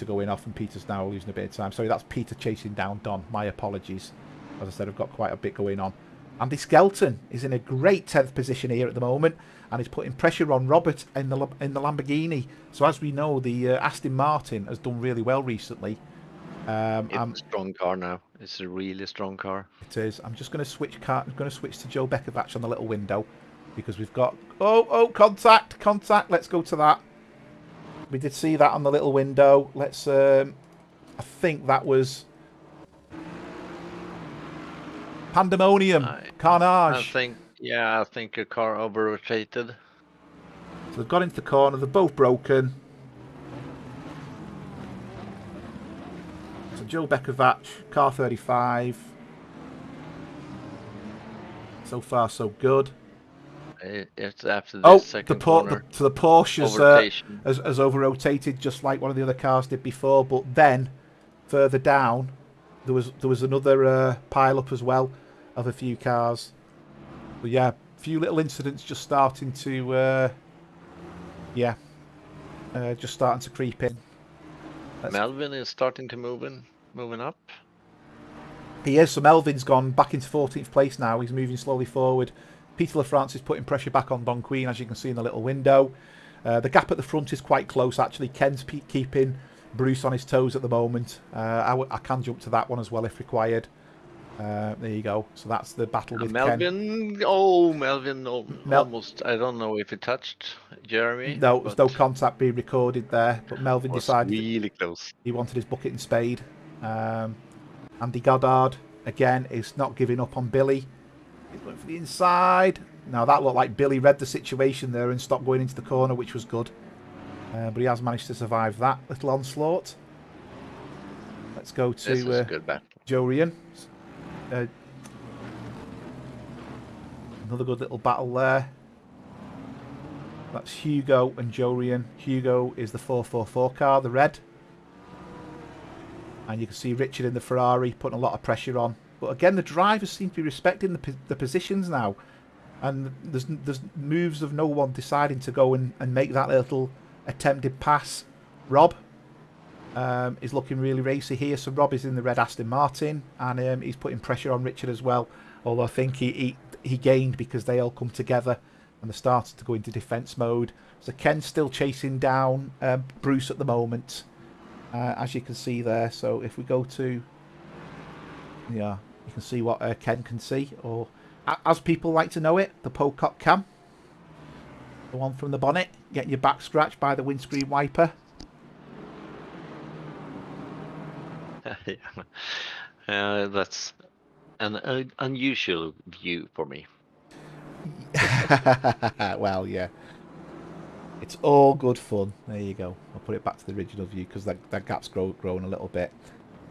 going off, and Peter's now losing a bit of time. Sorry, that's Peter chasing down Don. My apologies. As I said, I've got quite a bit going on. Andy Skelton is in a great 10th position here at the moment, and he's putting pressure on Robert in the Lamborghini. So as we know, the Aston Martin has done really well recently. It's a strong car now. It's a really strong car. It is. I'm just going to switch car. I'm going to switch to Joe Bekovac on the little window because we've got contact. Let's go to that. We did see that on the little window. Let's. I think that was pandemonium, carnage. I think a car over-rotated. So they've got into the corner. They're both broken. So Joe Bekovac, car 35. So far, so good. It's after the second corner. The Porsche has over-rotated just like one of the other cars did before. But then, further down, there was another pile-up as well of a few cars. But yeah, a few little incidents just starting to, just starting to creep in. Melvin is starting to moving up. He is. So Melvin's gone back into 14th place now. He's moving slowly forward. Peter LaFrance is putting pressure back on Don Queen, as you can see in the little window. The gap at the front is quite close, actually. Ken's keeping Bruce on his toes at the moment. I can jump to that one as well if required. There you go. So that's the battle with Melvin. Ken. Melvin almost. I don't know if it touched Jeremy. No, there's no contact being recorded there. But Melvin decided really close. He wanted his bucket and spade. Andy Goddard, again, is not giving up on Billy. He's going for the inside. Now that looked like Billy read the situation there and stopped going into the corner, which was good. But he has managed to survive that little onslaught. Let's go to Joe Ryan. Another good little battle there. That's Hugo and Jorian. Hugo is the 444 car, the red. And you can see Richard in the Ferrari putting a lot of pressure on. But again, the drivers seem to be respecting the positions now. And there's moves of no one deciding to go and make that little attempted pass. Rob is looking really racy here. So Rob is in the red Aston Martin, and he's putting pressure on Richard as well. Although I think he gained because they all come together and they started to go into defence mode. So Ken's still chasing down Bruce at the moment, as you can see there. So if we go to, yeah, you can see what Ken can see, or as people like to know it, the Pocock cam. The one from the bonnet, getting your back scratched by the windscreen wiper. Yeah. That's an unusual view for me. Well, yeah. It's all good fun. There you go. I'll put it back to the original view because that gap's grown a little bit.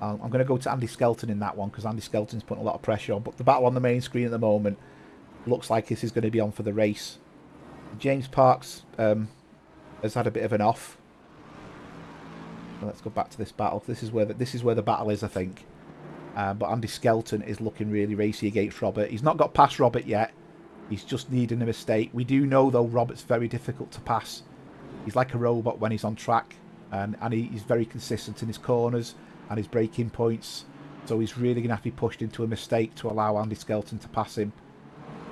I'm going to go to Andy Skelton in that one because Andy Skelton's putting a lot of pressure on. But the battle on the main screen at the moment looks like this is going to be on for the race. James Parks has had a bit of an off. So let's go back to this battle. This is where the battle is, I think. But Andy Skelton is looking really racy against Robert. He's not got past Robert yet. He's just needing a mistake. We do know, though, Robert's very difficult to pass. He's like a robot when he's on track. And he's very consistent in his corners and his braking points. So he's really going to have to be pushed into a mistake to allow Andy Skelton to pass him.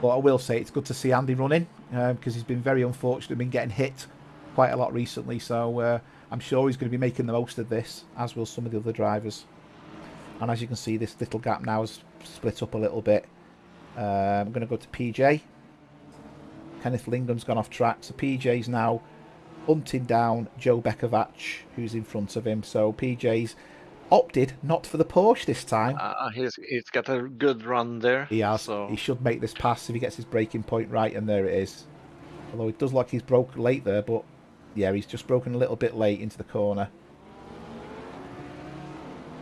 But I will say it's good to see Andy running because he's been very unfortunate, been getting hit quite a lot recently. So I'm sure he's going to be making the most of this, as will some of the other drivers. And as you can see, this little gap now has split up a little bit. I'm going to go to PJ. Kenneth Lingham's gone off track. So PJ's now hunting down Joe Bekovac, who's in front of him. So PJ's opted not for the Porsche this time. He's got a good run there. He has. So He should make this pass if he gets his braking point right, and there it is. Although it does look like he's broke late there, but yeah, he's just broken a little bit late into the corner.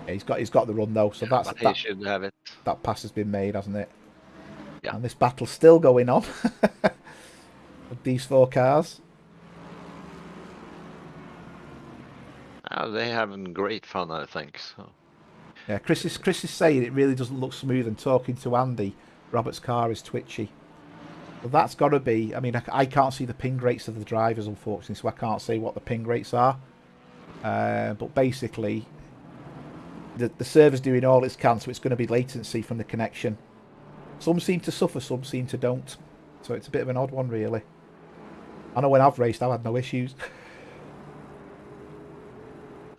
Yeah, he's got the run though, so but he should have it. That pass has been made, hasn't it? Yeah. And this battle's still going on with these four cars. They're having great fun, I think. So. Yeah, Chris is saying it really doesn't look smooth, and talking to Andy, Robert's car is twitchy. Well, that's got to be. I mean, I can't see the ping rates of the drivers, unfortunately, so I can't say what the ping rates are. But basically, the server's doing all it can, so it's going to be latency from the connection. Some seem to suffer, some seem to don't. So it's a bit of an odd one, really. I know when I've raced, I've had no issues.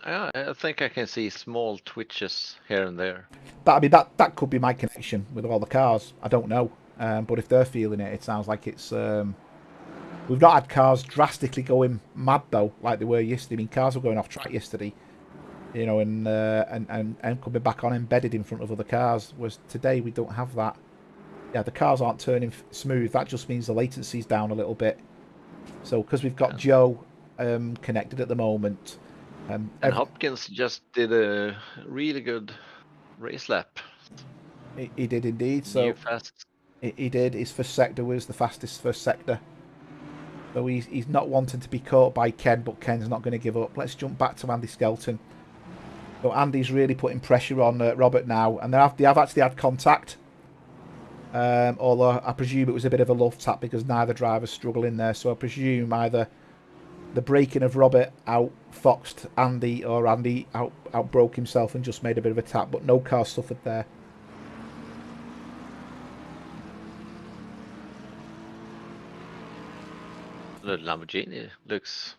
I think I can see small twitches here and there. But I mean, that could be my connection with all the cars. I don't know. But if they're feeling it, it sounds like it's... We've not had cars drastically going mad, though, like they were yesterday. I mean, cars were going off track yesterday, you know, and coming back on embedded in front of other cars. Whereas today, we don't have that. Yeah, the cars aren't turning smooth. That just means the latency's down a little bit. So, because we've got Joe connected at the moment... and Hopkins just did a really good race lap. He did indeed. So he did. His first sector was the fastest first sector. So he's not wanting to be caught by Ken, but Ken's not going to give up. Let's jump back to Andy Skelton. So Andy's really putting pressure on Robert now, and they have actually had contact. Although I presume it was a bit of a love tap because neither driver's struggling there. So I presume either the braking of Robert outfoxed Andy, or Andy outbroke himself and just made a bit of a tap, but no car suffered there. The Lamborghini looks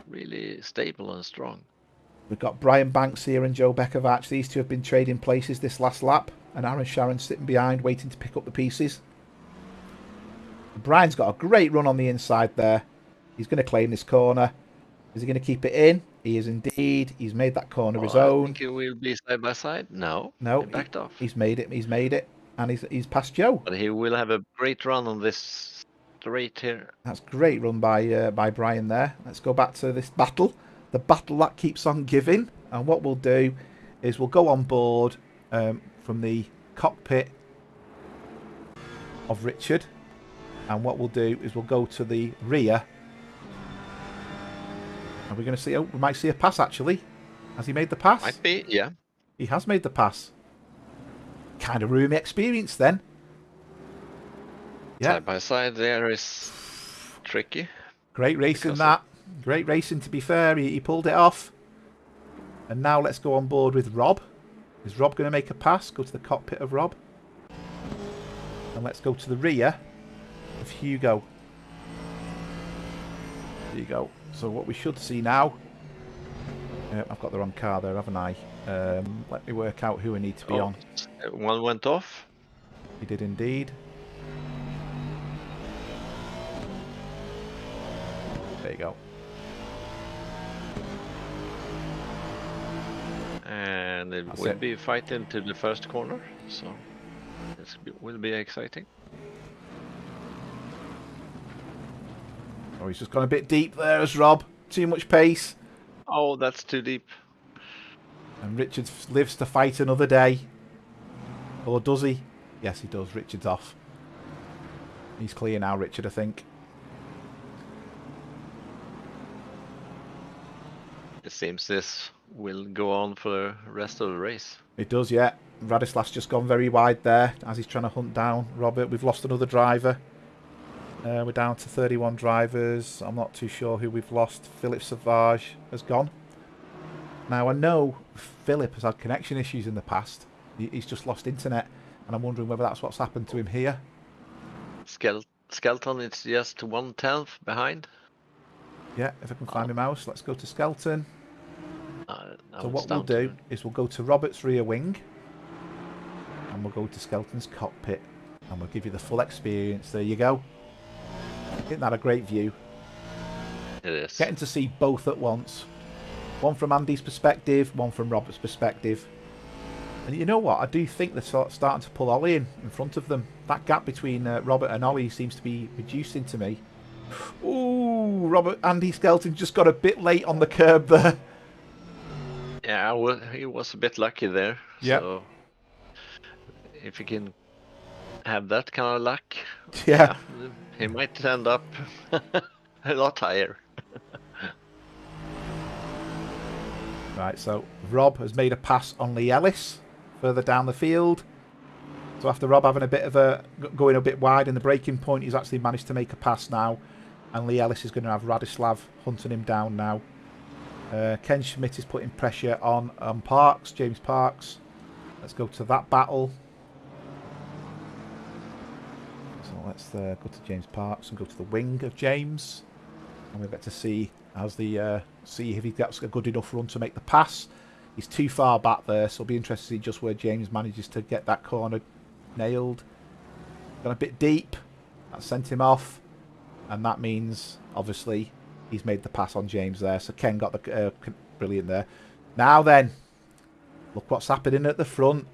really stable and strong. We've got Brian Banks here and Joe Bekovac. These two have been trading places this last lap, and Aaron Sharon sitting behind waiting to pick up the pieces. Brian's got a great run on the inside there. He's going to claim this corner. Is he going to keep it in? He is indeed. He's made that corner his own. I think it will be side by side. No, he backed off. He's made it. He's made it, and he's past Joe. But he will have a great run on this straight here. That's great run by Brian there. Let's go back to this battle. The battle that keeps on giving. And what we'll do is we'll go on board from the cockpit of Richard. And what we'll do is we'll go to the rear. Are we going to see... Oh, we might see a pass, actually. Has he made the pass? Might be, yeah. He has made the pass. Kind of roomy experience, then. Yeah. Side by side there is tricky. Great racing, that. Great racing, to be fair. He pulled it off. And now let's go on board with Rob. Is Rob going to make a pass? Go to the cockpit of Rob. And let's go to the rear of Hugo. There you go. So what we should see now... I've got the wrong car there, haven't I? Let me work out who I need to be on. One went off. He did indeed. There you go. And it will be fighting to the first corner, so this will be exciting. Oh, he's just gone a bit deep there as Rob. Too much pace. Oh, that's too deep. And Richard lives to fight another day. Or does he? Yes, he does. Richard's off. He's clear now, Richard, I think. It seems this will go on for the rest of the race. It does, yeah. Radislav's just gone very wide there as he's trying to hunt down Robert. We've lost another driver. We're down to 31 drivers. I'm not too sure who we've lost. Philip Savage has gone. Now, I know Philip has had connection issues in the past. He's just lost internet, and I'm wondering whether that's what's happened to him here. Skelton is just 1/10 behind. Yeah, if I can find my mouse, let's go to Skelton. So what we'll do is we'll go to Robert's rear wing, and we'll go to Skelton's cockpit, and we'll give you the full experience. There you go. Isn't that a great view? It is. Getting to see both at once. One from Andy's perspective, one from Robert's perspective. And you know what? I do think they're starting to pull Ollie in front of them. That gap between Robert and Ollie seems to be reducing to me. Ooh, Andy Skelton just got a bit late on the curb there. Yeah, well, he was a bit lucky there. Yeah. So if he can have that kind of luck, yeah, he might end up a lot higher. Right, so Rob has made a pass on Lee Ellis further down the field. So after Rob having a bit of going a bit wide in the braking point, he's actually managed to make a pass now. And Lee Ellis is going to have Radislav hunting him down now. Ken Schmidt is putting pressure on Parks, James Parks. Let's go to that battle. So let's go to James Parks and go to the wing of James. And we'll get to see see if he gets a good enough run to make the pass. He's too far back there, so it'll be interesting to see just where James manages to get that corner nailed. Gone a bit deep. That sent him off. And that means, obviously, he's made the pass on James there. So Ken got the brilliant there. Now then, look what's happening at the front.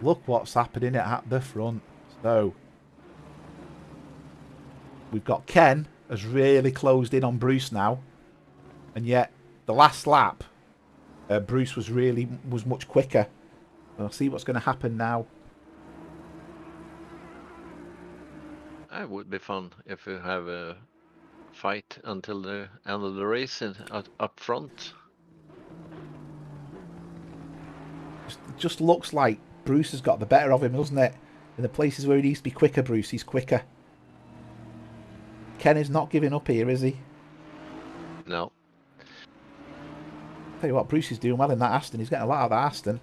Look what's happening at the front. So, we've got Ken has really closed in on Bruce now. And yet, the last lap, Bruce was much quicker. We'll see what's going to happen now. It would be fun if we have a fight until the end of the race up front. It just looks like Bruce has got the better of him, doesn't it? In the places where he needs to be quicker, Bruce, he's quicker. Ken is not giving up here, is he? No. Tell you what, Bruce is doing well in that Aston. He's getting a lot out of that Aston.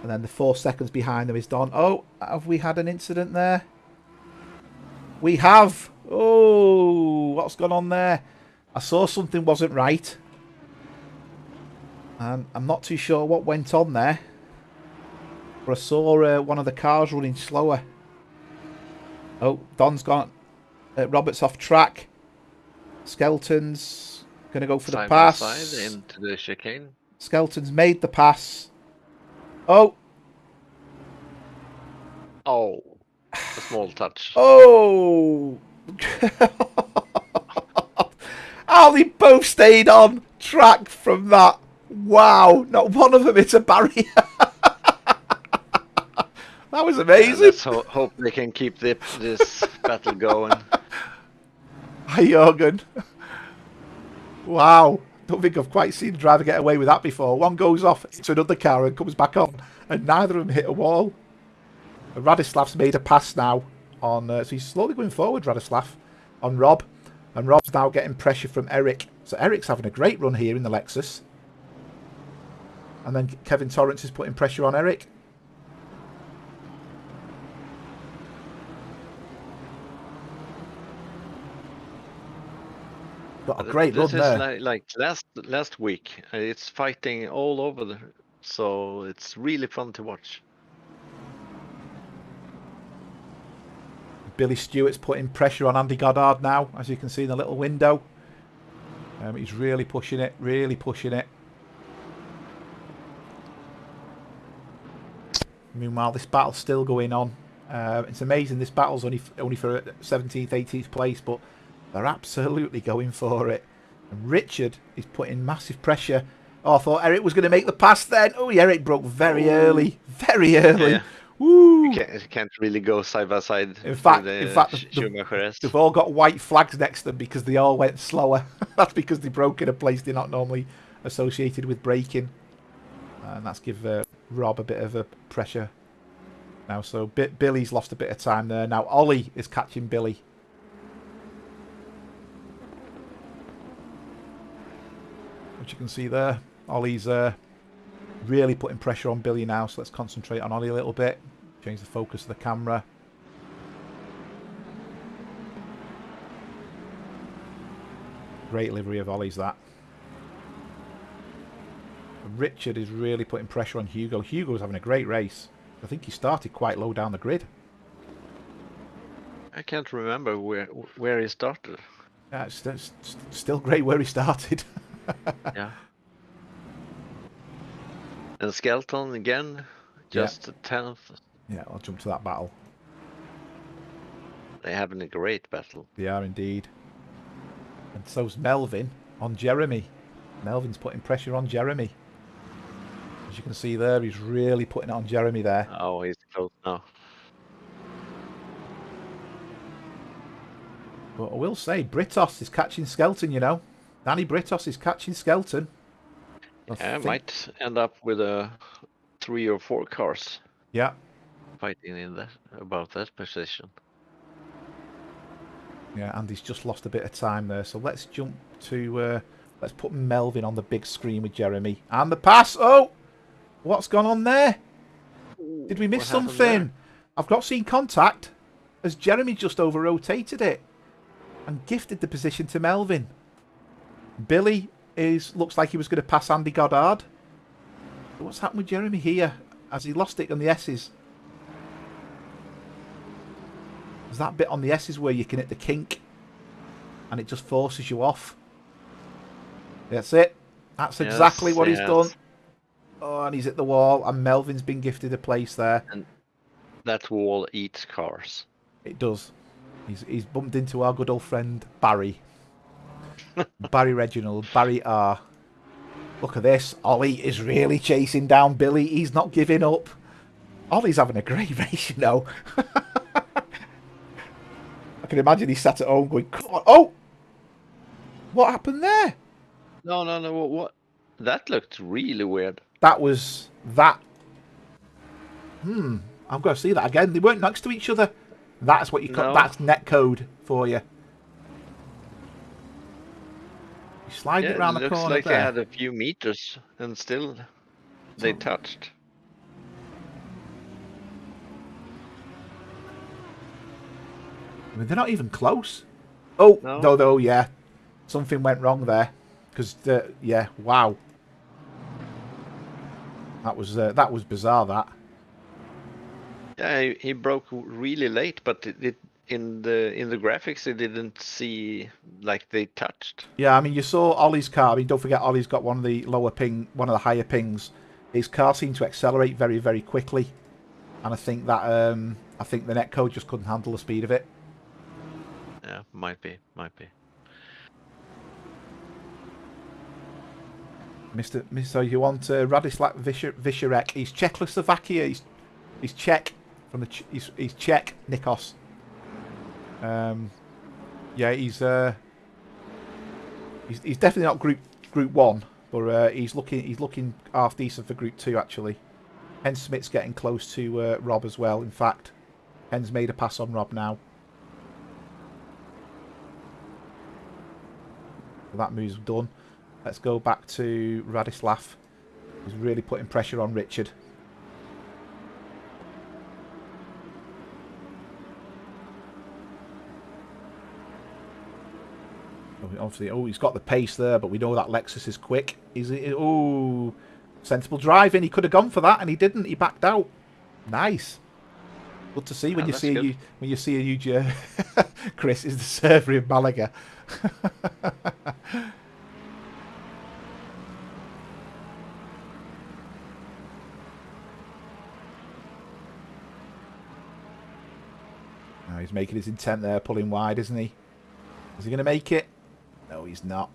And then the 4 seconds behind them is Don. Oh, have we had an incident there? We have. Oh, what's gone on there? I saw something wasn't right. And I'm not too sure what went on there. But I saw one of the cars running slower. Oh, Don's gone. Robert's off track. Skelton's going to go for the pass. Side into the chicane. Skelton's made the pass. Oh. Oh. A small touch. Oh. How they both stayed on track from that. Wow. Not one of them hit a barrier. That was amazing. Let's hope they can keep this battle going. Hi, Jorgen. Wow. Don't think I've quite seen a driver get away with that before. One goes off into another car and comes back on, and neither of them hit a wall. And Radislav's made a pass now on, so he's slowly going forward, Radislav, on Rob. And Rob's now getting pressure from Eric. So Eric's having a great run here in the Lexus. And then Kevin Torrance is putting pressure on Eric. Got a great run there. This is like last week. It's fighting all over, so it's really fun to watch. Billy Stewart's putting pressure on Andy Goddard now, as you can see in the little window. He's really pushing it, really pushing it. Meanwhile, this battle's still going on. It's amazing. This battle's only for 17th, 18th place, but they're absolutely going for it. And Richard is putting massive pressure. Oh, I thought Eric was going to make the pass then. Oh, Eric broke very early. Very early. Yeah. Woo! You can't really go side by side. In fact, they've all got white flags next to them because they all went slower. That's because they broke in a place they're not normally associated with braking. And that's give Rob a bit of a pressure now. So Billy's lost a bit of time there. Now Ollie is catching Billy. Which you can see there. Ollie's really putting pressure on Billy now. So let's concentrate on Ollie a little bit. Change the focus of the camera. Great livery of Ollie's that. Richard is really putting pressure on Hugo. Hugo's having a great race. I think he started quite low down the grid. I can't remember where he started. Yeah, it's still great where he started. Yeah. And Skelton again, just 10th. Yeah, I'll jump to that battle. They're having a great battle. They are indeed. And so's Melvin on Jeremy. Melvin's putting pressure on Jeremy. As you can see there, he's really putting it on Jeremy there. Oh, he's close now. But I will say, Britos is catching Skelton, you know. Danny Britos is catching Skelton. I might end up with 3 or 4 cars. Yeah. Fighting in about that position. Yeah, Andy's just lost a bit of time there. So let's jump to... let's put Melvin on the big screen with Jeremy. And the pass! Oh! What's gone on there? Did we miss something? I've not seen contact as Jeremy just over-rotated it and gifted the position to Melvin. Billy looks like he was going to pass Andy Goddard. What's happened with Jeremy here? Has he lost it on the S's? There's that bit on the S's where you can hit the kink and it just forces you off. That's it. That's exactly what he's done. Oh, and he's hit the wall, and Melvin's been gifted a place there. And that wall eats cars. It does. He's bumped into our good old friend Barry. Barry Reginald, Barry R. Look at this. Ollie is really chasing down Billy. He's not giving up. Ollie's having a great race, you know. I can imagine he sat at home going, come on. Oh! What happened there? No. What? That looked really weird. That was that. I'm going to see that again. They weren't next to each other. That's what you call. That's net code for you. You slide it around the corner. Looks like there. They had a few meters and still they touched. I mean, they're not even close. Oh no, yeah, something went wrong there. Because yeah, wow, that was bizarre. That. Yeah, he broke really late, but in the graphics it didn't see like they touched. Yeah, I mean, you saw Ollie's car. I mean, don't forget Ollie's got one of the higher pings. His car seemed to accelerate very, very quickly, and I think that the netcode just couldn't handle the speed of it. Yeah, might be. So you want Radislav Visharek? He's Czechoslovakia. He's Czech from the he's Czech, Nikos. Yeah, he's definitely not Group 1, but he's looking half decent for Group 2 actually. Hen Smith's getting close to Rob as well. In fact, Hen's made a pass on Rob now. So that move's done. Let's go back to Radislav. He's really putting pressure on Richard. Obviously, oh, he's got the pace there, but we know that Lexus is quick. Oh, sensible driving. He could have gone for that, and he didn't. He backed out. Nice. Good to see when you see a huge Chris is the server in Malaga. Now he's making his intent there, pulling wide, isn't he? Is he going to make it? No, he's not.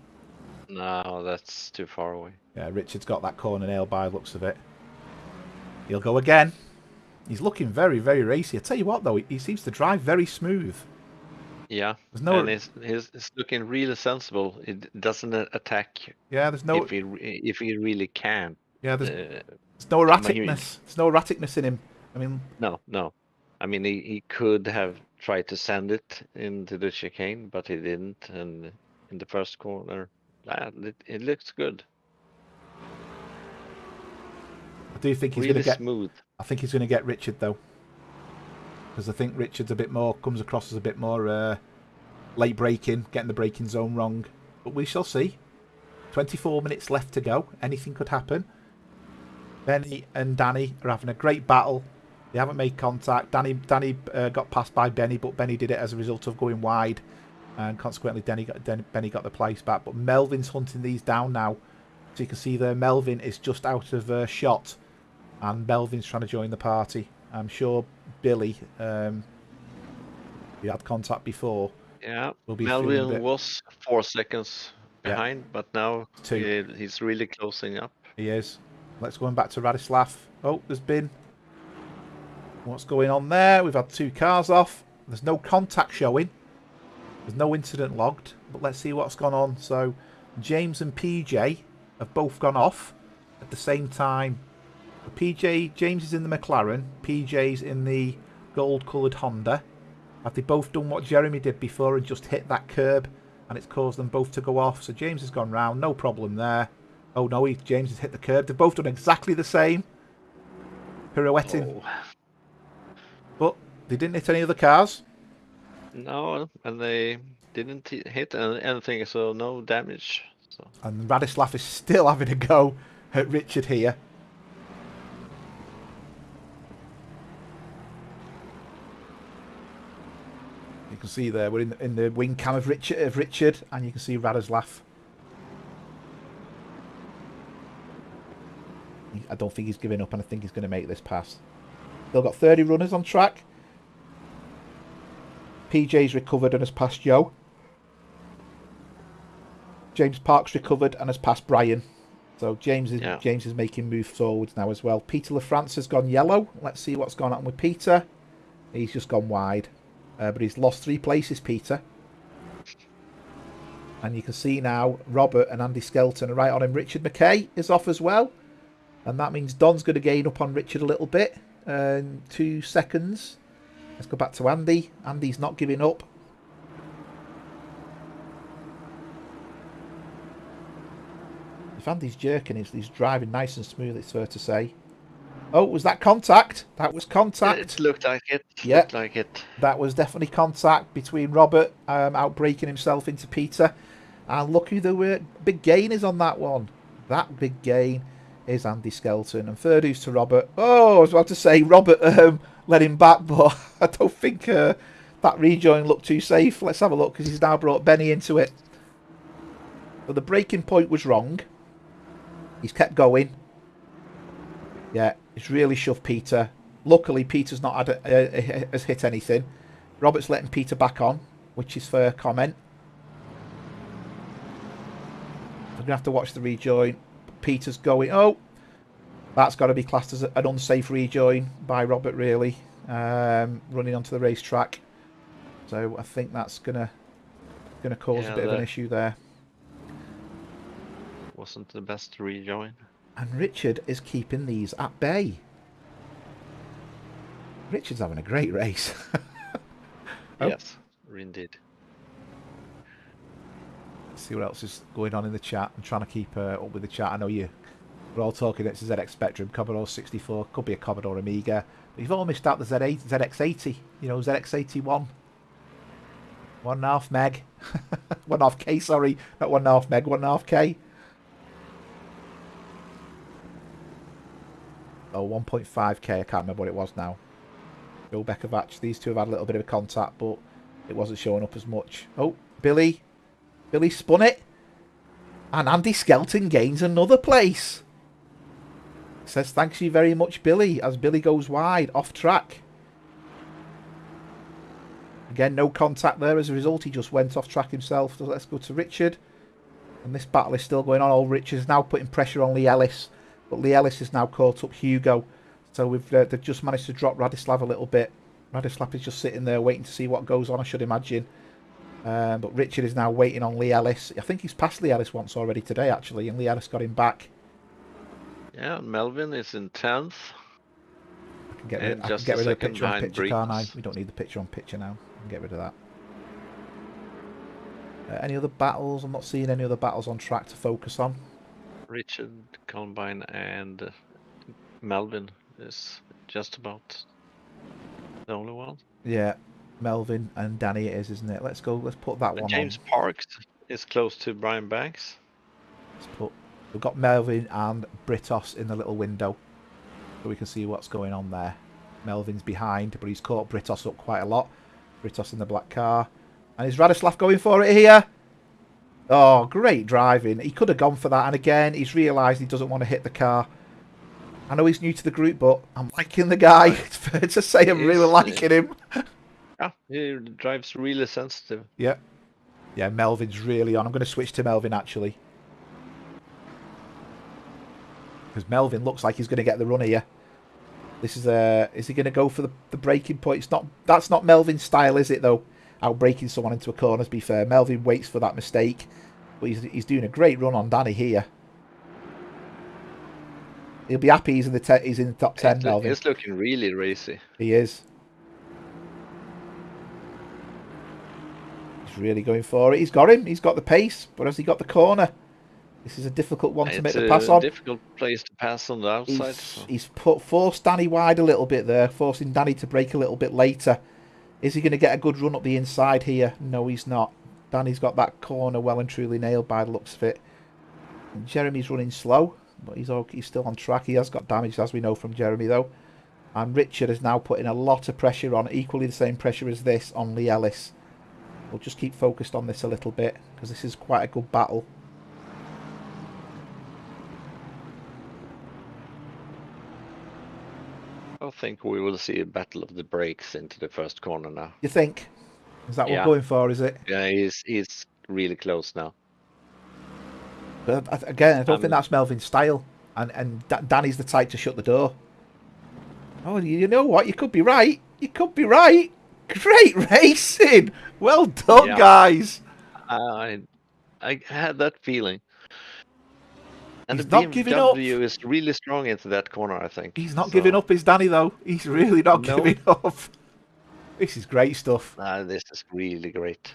No, that's too far away. Yeah, Richard's got that corner nailed by looks of it. He'll go again. He's looking very, very racy. I tell you what, though, he seems to drive very smooth. Yeah, there's no... and he's looking really sensible. It doesn't attack. Yeah, there's no... If he really can. Yeah, there's no erraticness. There's no erraticness in him. I mean... No. I mean, he could have tried to send it into the chicane, but he didn't. And in the first corner, it looks good. I do think he's really going to get smooth. I think he's going to get Richard though, because I think Richard's a bit more comes across as a bit more late braking, getting the braking zone wrong. But we shall see. 24 minutes left to go. Anything could happen. Benny and Danny are having a great battle. They haven't made contact. Danny got passed by Benny, but Benny did it as a result of going wide, and consequently Benny got the place back. But Melvin's hunting these down now, so you can see there Melvin is just out of shot, and Melvin's trying to join the party. I'm sure Billy, we had contact before. Yeah, will be Melvin was 4 seconds behind, but now 2. He's really closing up. He is. Let's go back to Radislav. Oh, there's been... What's going on there? We've had 2 cars off. There's no contact showing. There's no incident logged. But let's see what's gone on. So James and PJ have both gone off at the same time. James is in the McLaren. PJ's in the gold-coloured Honda. Have they both done what Jeremy did before and just hit that curb? And it's caused them both to go off. So James has gone round. No problem there. Oh no, James has hit the curb. They've both done exactly the same. Pirouetting. Oh. But they didn't hit any other cars. No, and they didn't hit anything, so no damage. So. And Radislav is still having a go at Richard here. You can see there we're in the wing cam of Richard, and you can see Radislav. I don't think he's giving up, and I think he's going to make this pass. They've got 30 runners on track. PJ's recovered and has passed Joe. James Park's recovered and has passed Brian. So James is making moves forwards now as well. Peter LaFrance has gone yellow. Let's see what's gone on with Peter. He's just gone wide. But he's lost 3 places, Peter. And you can see now Robert and Andy Skelton are right on him. Richard McKay is off as well. And that means Don's going to gain up on Richard a little bit. 2 seconds. Let's go back to Andy. Andy's not giving up. If Andy's jerking, he's driving nice and smooth, it's fair to say. Oh, was that contact? That was contact. It looked like it. Yeah, looked like it. That was definitely contact between Robert outbraking himself into Peter. And look who the big gain is on that one. That big gain is Andy Skelton. And third who's to Robert. Oh, I was about to say Robert let him back, but I don't think that rejoin looked too safe. Let's have a look, because he's now brought Benny into it. But the braking point was wrong. He's kept going. Yeah, he's really shoved Peter. Luckily, Peter's not has hit anything. Robert's letting Peter back on, which is fair comment. I'm going to have to watch the rejoin. Peter's going. Oh, that's got to be classed as an unsafe rejoin by Robert, really. running onto the racetrack. So I think that's gonna cause a bit of an issue there. Wasn't the best rejoin. And Richard is keeping these at bay. Richard's having a great race. Oh. Yes, indeed. Let's see what else is going on in the chat. I'm trying to keep up with the chat. I know we're all talking. It's a ZX Spectrum, Commodore 64, could be a Commodore Amiga. But you've all missed out the ZX80. You know, ZX81. 1.5 meg. 1.5 K, sorry. Not 1.5 meg, 1.5 K. Oh, 1.5 K. I can't remember what it was now. Bill Bekovac. These two have had a little bit of contact, but it wasn't showing up as much. Oh, Billy. Billy spun it. And Andy Skelton gains another place. Says, thanks you very much, Billy, as Billy goes wide, off track. Again, no contact there as a result. He just went off track himself. So let's go to Richard. And this battle is still going on. Old Richard's now putting pressure on Lee Ellis. But Lee Ellis has now caught up Hugo. So they've just managed to drop Radislav a little bit. Radislav is just sitting there waiting to see what goes on, I should imagine. But Richard is now waiting on Lee Ellis. I think he's passed Lee Ellis once already today, actually. And Lee Ellis got him back. Yeah, Melvin is in 10th. I can get rid of the picture on picture, can't I? We don't need the picture on picture now. I can get rid of that. Any other battles? I'm not seeing any other battles on track to focus on. Richard, Combine, and Melvin is just about the only one. Yeah, Melvin and Danny it is, isn't it? Let's go. Let's put that one James on. Parks is close to Brian Banks. We've got Melvin and Britos in the little window, so we can see what's going on there. Melvin's behind, but he's caught Britos up quite a lot. Britos in the black car. And is Radislav going for it here? Oh, great driving. He could have gone for that. And again, he's realised he doesn't want to hit the car. I know he's new to the group, but I'm liking the guy. It's fair to say I'm really liking him. Yeah, he drives really sensitive. Yeah. Yeah, Melvin's really on. I'm going to switch to Melvin, actually. Because Melvin looks like he's going to get the run here. This is he going to go for the braking point? That's not Melvin's style, is it, though? Out braking someone into a corner, to be fair. Melvin waits for that mistake. But he's doing a great run on Danny here. He'll be happy he's in the top 10, Melvin. He's looking really racy. He is. He's really going for it. He's got him. He's got the pace. But has he got the corner? This is a difficult one to make the pass on. It's a difficult place to pass on the outside. He's forced Danny wide a little bit there, forcing Danny to brake a little bit later. Is he going to get a good run up the inside here? No, he's not. Danny's got that corner well and truly nailed by the looks of it. And Jeremy's running slow, but he's still on track. He has got damaged, as we know from Jeremy, though. And Richard is now putting a lot of pressure on, equally the same pressure as this, on Lee Ellis. We'll just keep focused on this a little bit, because this is quite a good battle. I think we will see a battle of the brakes into the first corner now. You think? Is that what we're going for, is it? Yeah, he's really close now. But again, I don't think that's Melvin's style. And Danny's the type to shut the door. Oh, you know what? You could be right. You could be right. Great racing. Well done, guys. I had that feeling. And he's the not giving up. BMW is really strong into that corner, I think. He's not giving up, is Danny, though. He's really not giving up. This is great stuff. This is really great.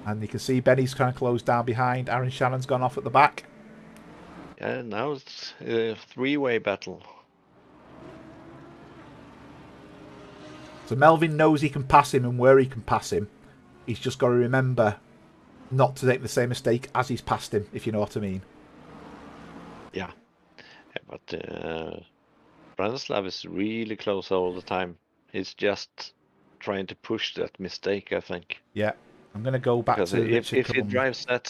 And you can see Benny's kind of closed down behind. Aaron Shannon's gone off at the back. Yeah, now it's a three-way battle. So Melvin knows he can pass him and where he can pass him. He's just got to remember not to make the same mistake as he's passed him, if you know what I mean. Yeah, but Branislav is really close all the time. He's just trying to push that mistake, I think. Yeah, I'm going to go back to if he drives that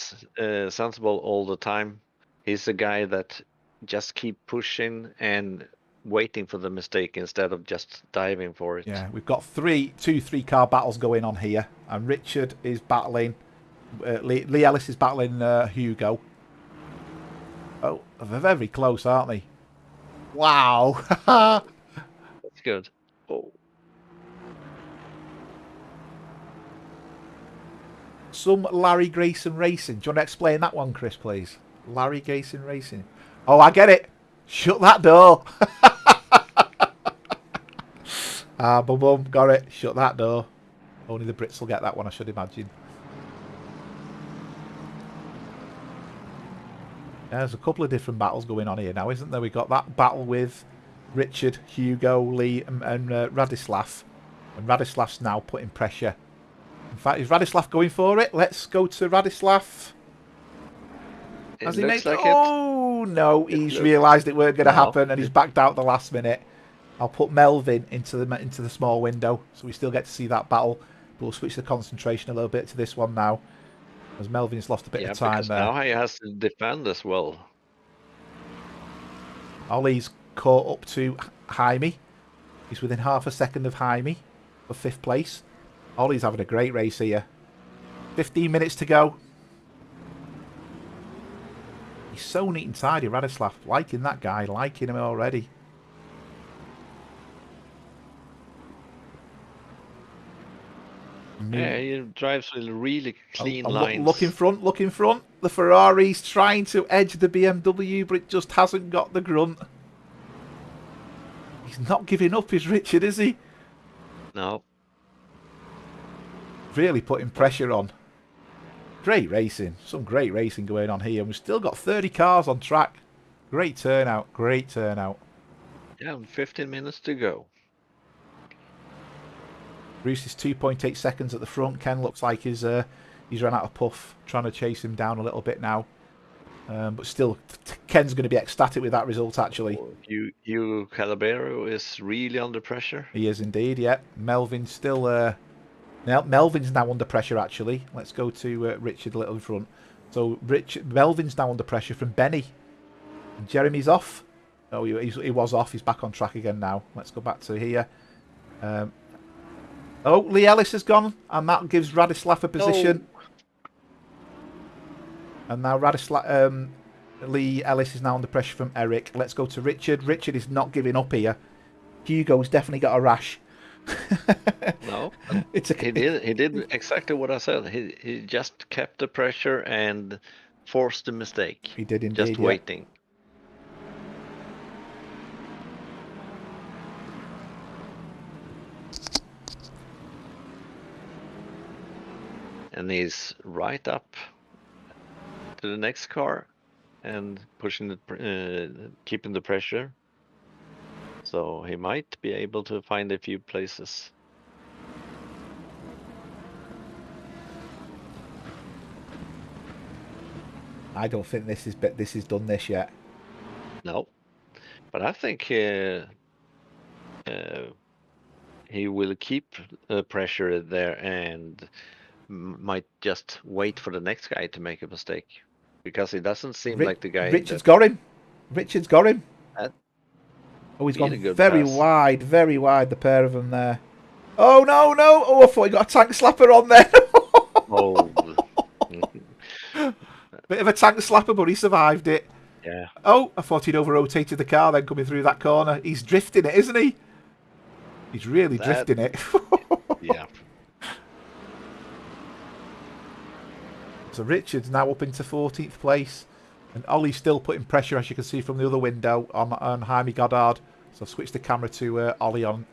sensible all the time, he's a guy that just keep pushing and waiting for the mistake instead of just diving for it. Yeah, we've got two three-car battles going on here, and Richard is battling. Lee Ellis is battling Hugo. Oh, they're very close, aren't they? Wow. That's good. Oh, Some Larry Grayson Racing. Do you want to explain that one, Chris, please? Larry Grayson Racing. Oh, I get it. Shut that door. Ah, boom, boom. Got it. Shut that door. Only the Brits will get that one, I should imagine. Yeah, there's a couple of different battles going on here now, isn't there? We've got that battle with Richard, Hugo, Lee, and Radislav. And Radislav's now putting pressure. In fact, is Radislav going for it? Let's go to Radislav. it looks like it. Oh, no. He's realised it weren't going to happen, and he's backed out the last minute. I'll put Melvin into the small window, so we still get to see that battle. But we'll switch the concentration a little bit to this one now, as Melvin's lost a bit of time there. Now he has to defend as well. Ollie's caught up to Jaime. He's within half a second of Jaime for 5th place. Ollie's having a great race here. 15 minutes to go. He's so neat and tidy, Radislav. Liking that guy, liking him already. Yeah, he drives with really clean lines. Look in front, look in front. The Ferrari's trying to edge the BMW, but it just hasn't got the grunt. He's not giving up, is Richard, is he? No. Really putting pressure on. Great racing. Some great racing going on here. And we've still got 30 cars on track. Great turnout. Great turnout. Yeah, 15 minutes to go. Bruce is 2.8 seconds at the front. Ken looks like he's run out of puff. Trying to chase him down a little bit now. But still, Ken's going to be ecstatic with that result, actually. Hugo Calabero is really under pressure. He is indeed, yeah. Melvin's still... Melvin's now under pressure, actually. Let's go to Richard a little in front. So Melvin's now under pressure from Benny. And Jeremy's off. Oh, he was off. He's back on track again now. Let's go back to here. Oh, Lee Ellis has gone, and that gives Radislav a position. Oh. And now Lee Ellis is now under pressure from Eric. Let's go to Richard. Richard is not giving up here. Hugo's definitely got a rash. No, he did exactly what I said. He just kept the pressure and forced the mistake. He did indeed. Just waiting. And he's right up to the next car and pushing the keeping the pressure. So he might be able to find a few places. I don't think this is done this yet. No, but I think he will keep the pressure there and might just wait for the next guy to make a mistake, because it doesn't seem like the guy. Richard's got him. Richard's got him. Oh, he's gone very wide, the pair of them there. Oh, no, no. Oh, I thought he got a tank slapper on there. Oh. Bit of a tank slapper, but he survived it. Yeah. Oh, I thought he'd over-rotated the car then coming through that corner. He's drifting it, isn't he? He's really drifting it. Yeah. So Richard's now up into 14th place. And Ollie's still putting pressure, as you can see from the other window, on Jaime Goddard. So I've switched the camera to Ollie on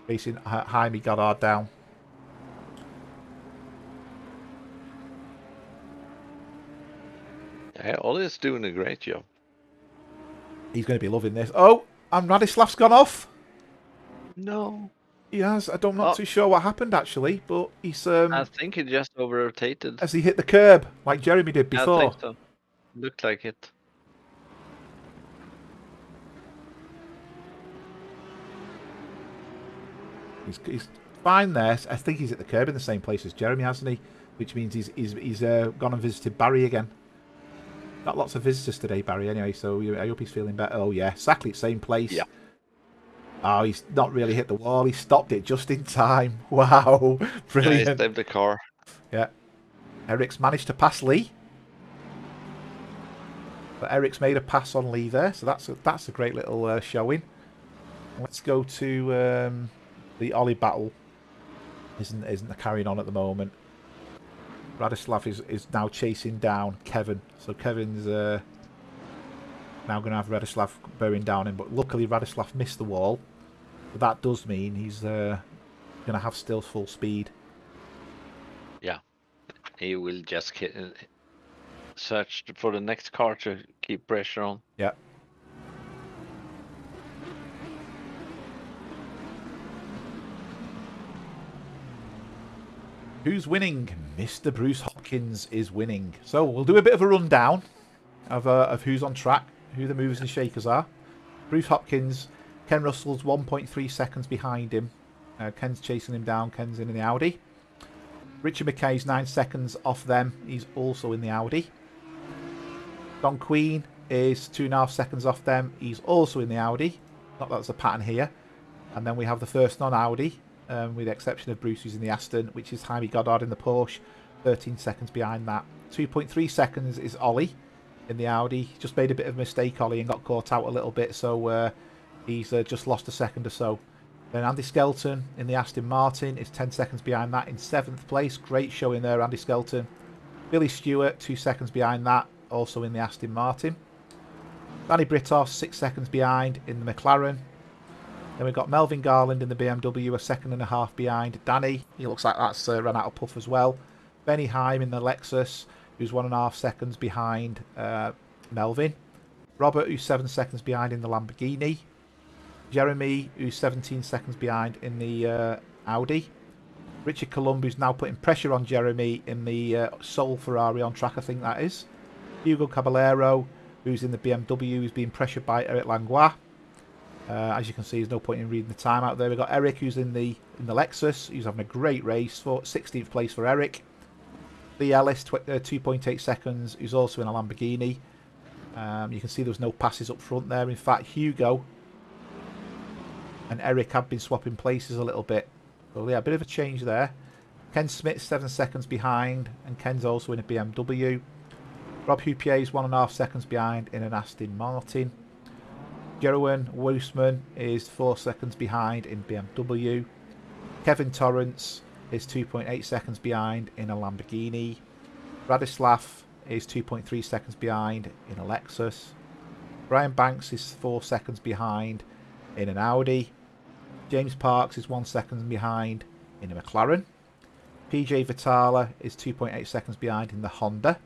facing Jaime Goddard down. Yeah, Ollie's doing a great job. He's going to be loving this. Oh, and Radislav's gone off. No. He has. I'm not too sure what happened, actually, but he's... I think he just over-rotated. As he hit the curb, like Jeremy did before. I think so. Looked like it. He's fine there. I think he's at the curb in the same place as Jeremy, hasn't he? Which means he's gone and visited Barry again. Got lots of visitors today, Barry, anyway, so I hope he's feeling better. Oh, yeah, exactly the same place. Yeah. Oh, he's not really hit the wall. He stopped it just in time. Wow. Brilliant. Yeah, he saved the car. Yeah. Eric's managed to pass Lee. But Eric's made a pass on Lee there, so that's a great little showing. Let's go to the Ollie battle. Isn't carrying on at the moment. Radislav is now chasing down Kevin. So Kevin's now going to have Radislav bearing down him. But luckily Radislav missed the wall. But that does mean he's going to have still full speed. Yeah, he will just search for the next car to keep pressure on. Yeah. Who's winning? Mr. Bruce Hopkins is winning. So we'll do a bit of a rundown of who's on track, who the movers and shakers are. Bruce Hopkins, Ken Russell's 1.3 seconds behind him. Ken's chasing him down. Ken's in the Audi. Richard McKay's 9 seconds off them. He's also in the Audi. Don Queen is 2.5 seconds off them. He's also in the Audi. Not that there's a pattern here. And then we have the first non-Audi, with the exception of Bruce, who's in the Aston, which is Jaime Goddard in the Porsche. 13 seconds behind that. 2.3 seconds is Ollie in the Audi. Just made a bit of a mistake, Ollie, and got caught out a little bit. So he's just lost a second or so. Then Andy Skelton in the Aston Martin is 10 seconds behind that in 7th place. Great showing there, Andy Skelton. Billy Stewart, 2 seconds behind that, also in the Aston Martin. Danny Britoff, 6 seconds behind in the McLaren. Then we've got Melvin Garland in the BMW, a 1.5 seconds behind Danny. He looks like that's run out of puff as well. Benny Heim in the Lexus, who's 1.5 seconds behind Melvin. Robert, who's 7 seconds behind in the Lamborghini. Jeremy, who's 17 seconds behind in the Audi. Richard Columb, now putting pressure on Jeremy in the sole Ferrari on track, I think that is. Hugo Caballero, who's in the BMW, who's being pressured by Eric Langlois. As you can see, there's no point in reading the time out there. We've got Eric, who's in the Lexus, who's having a great race. 16th place for Eric. Lee Ellis, 2.8 seconds, who's also in a Lamborghini. You can see there was no passes up front there. In fact, Hugo and Eric have been swapping places a little bit. So yeah, a bit of a change there. Ken Smith 7 seconds behind, and Ken's also in a BMW. Rob Huppier is 1.5 seconds behind in an Aston Martin. Jeroen Woosman is 4 seconds behind in BMW. Kevin Torrance is 2.8 seconds behind in a Lamborghini. Radislav is 2.3 seconds behind in a Lexus. Brian Banks is 4 seconds behind in an Audi. James Parks is 1 second behind in a McLaren. PJ Vitala is 2.8 seconds behind in the Honda.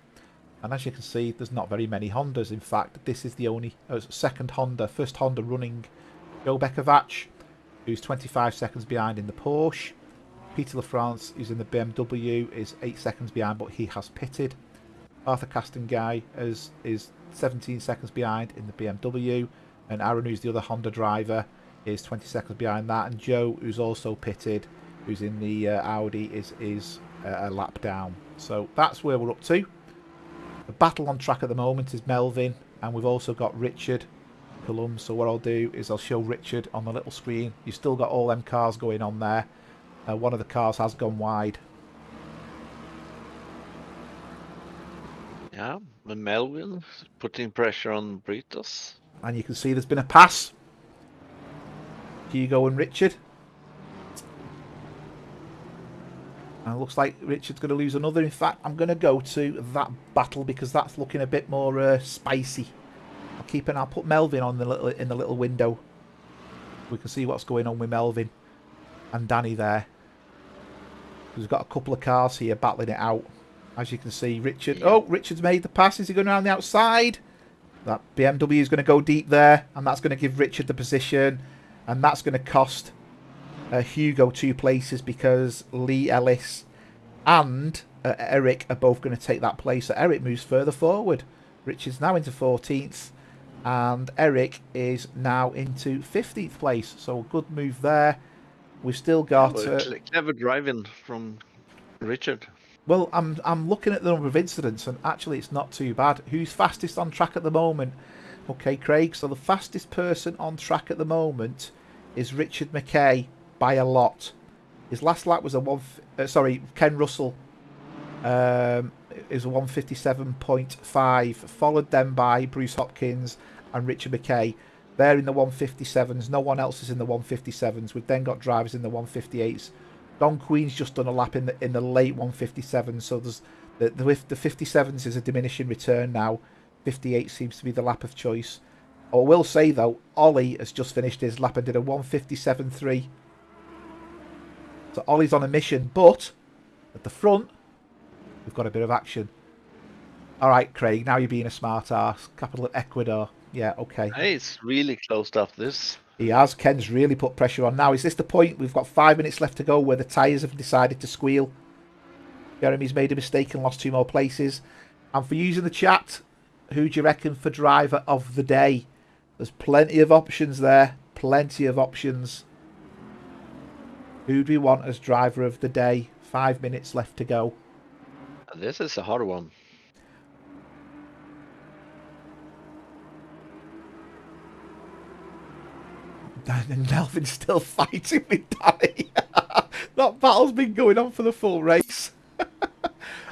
And as you can see, there's not very many Hondas. In fact, this is the only second Honda, first Honda running. Joe Bekovac, who's 25 seconds behind in the Porsche. Peter LaFrance, who's in the BMW, is 8 seconds behind, but he has pitted. Arthur Castanguy is 17 seconds behind in the BMW. And Aaron, who's the other Honda driver, is 20 seconds behind that. And Joe, who's also pitted, who's in the Audi, is a lap down. So that's where we're up to. The battle on track at the moment is Melvin, and we've also got Richard Columb. So what I'll do is I'll show Richard on the little screen. You've still got all them cars going on there. One of the cars has gone wide. Yeah, and Melvin putting pressure on Britos. And you can see there's been a pass. Hugo and Richard. And it looks like Richard's going to lose another. In fact, I'm going to go to that battle because that's looking a bit more spicy. I'll put Melvin on in the little window. We can see what's going on with Melvin and Danny there. We've got a couple of cars here battling it out. As you can see, Richard. Oh, Richard's made the pass. Is he going around the outside? That BMW is going to go deep there, and that's going to give Richard the position, and that's going to cost Hugo 2 places because Lee Ellis and Eric are both going to take that place. So Eric moves further forward. Richard's now into 14th, and Eric is now into 15th place. So a good move there. We've still got clever driving from Richard. Well, I'm looking at the number of incidents, and actually it's not too bad. Who's fastest on track at the moment? Okay, Craig. So the fastest person on track at the moment is Richard McKay by a lot. His last lap was Ken Russell is a 1:57.5, followed then by Bruce Hopkins and Richard McKay. They're in the 157s. No one else is in the 157s. We've then got drivers in the 158s. Don Queen's just done a lap in the late 157s. So there's the 57s is a diminishing return now. 58 seems to be the lap of choice. I will say though, Ollie has just finished his lap and did a 157.3. So Ollie's on a mission, but at the front we've got a bit of action. All right, Craig. Now you're being a smart ass. Capital of Ecuador. Yeah, okay. Hey, it's really closed off this. He has. Ken's really put pressure on. Now, is this the point? We've got 5 minutes left to go where the tyres have decided to squeal. Jeremy's made a mistake and lost 2 more places. And for using the chat, who do you reckon for driver of the day? There's plenty of options there. Plenty of options. Who do we want as driver of the day? 5 minutes left to go. This is a hard one. And Nelvin's still fighting with Danny. That battle's been going on for the full race.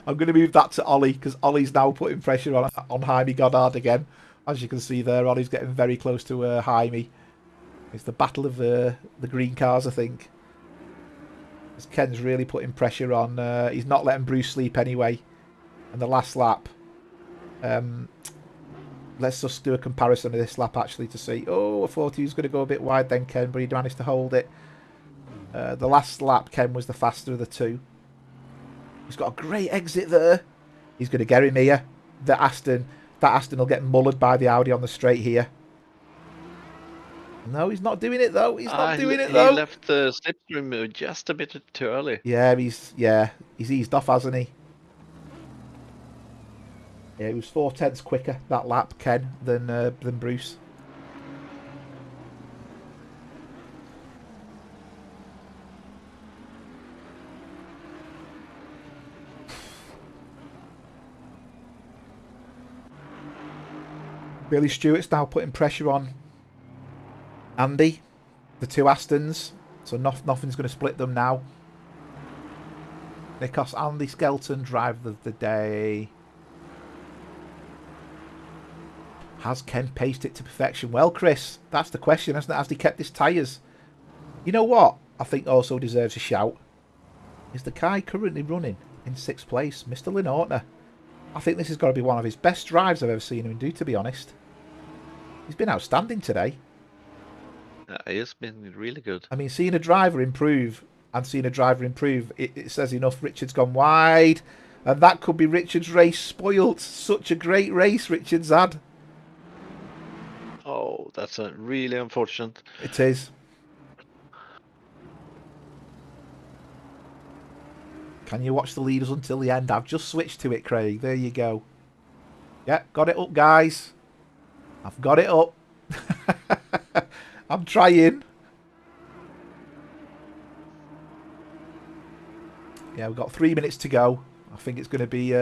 I'm going to move that to Ollie because Ollie's now putting pressure on Jaime Goddard again. As you can see there, Ollie's getting very close to Jaime. It's the battle of the green cars, I think. As Ken's really putting pressure on. He's not letting Bruce sleep anyway. And the last lap. Let's just do a comparison of this lap actually to see. Oh, I thought he was going to go a bit wide then, Ken, but he managed to hold it. The last lap, Ken was the faster of the 2. He's got a great exit there. He's going to get him here. That Aston will get mullered by the Audi on the straight here. No, he's not doing it though. He's not doing it though. He left the slipstream just a bit too early. Yeah, he's eased off, hasn't he? Yeah, he was 4/10 quicker that lap, Ken, than Bruce. Billy Stewart's now putting pressure on Andy, the 2 Astons, so nothing's going to split them now. Nikos Andy Skelton, driver of the day. Has Ken paced it to perfection? Well, Chris, that's the question, hasn't it? Has he kept his tyres? You know what I think also deserves a shout? Is the guy currently running in 6th place, Mr. Linortner. I think this has got to be one of his best drives I've ever seen him do, to be honest. He's been outstanding today. He's been really good. I mean, seeing a driver improve and seeing a driver improve, it says enough. Richard's gone wide, and that could be Richard's race spoilt. Such a great race Richard's had. Oh, that's a really unfortunate. It is. Can you watch the leaders until the end? I've just switched to it, Craig. There you go. Yeah, got it up, guys. I've got it up. I'm trying. Yeah, we've got 3 minutes to go. I think it's going to be...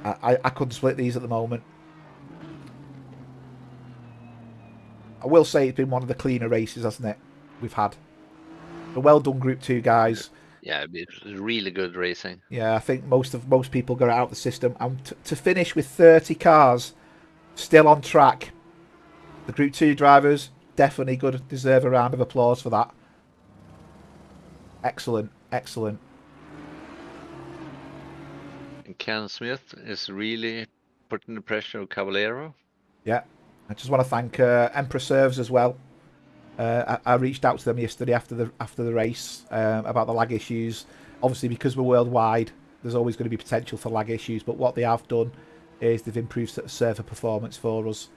I couldn't split these at the moment. I will say it's been one of the cleaner races, hasn't it? We've had. So well done, Group 2 guys. Yeah, it's really good racing. Yeah, I think most people got out of the system. And to finish with 30 cars still on track, the Group 2 drivers definitely deserve a round of applause for that. Excellent, excellent. And Ken Smith is really putting the pressure on Caballero. Yeah, I just want to thank Emperor Serves as well. I reached out to them yesterday after the race about the lag issues. Obviously, because we're worldwide, there's always going to be potential for lag issues. But what they have done is they've improved server performance for us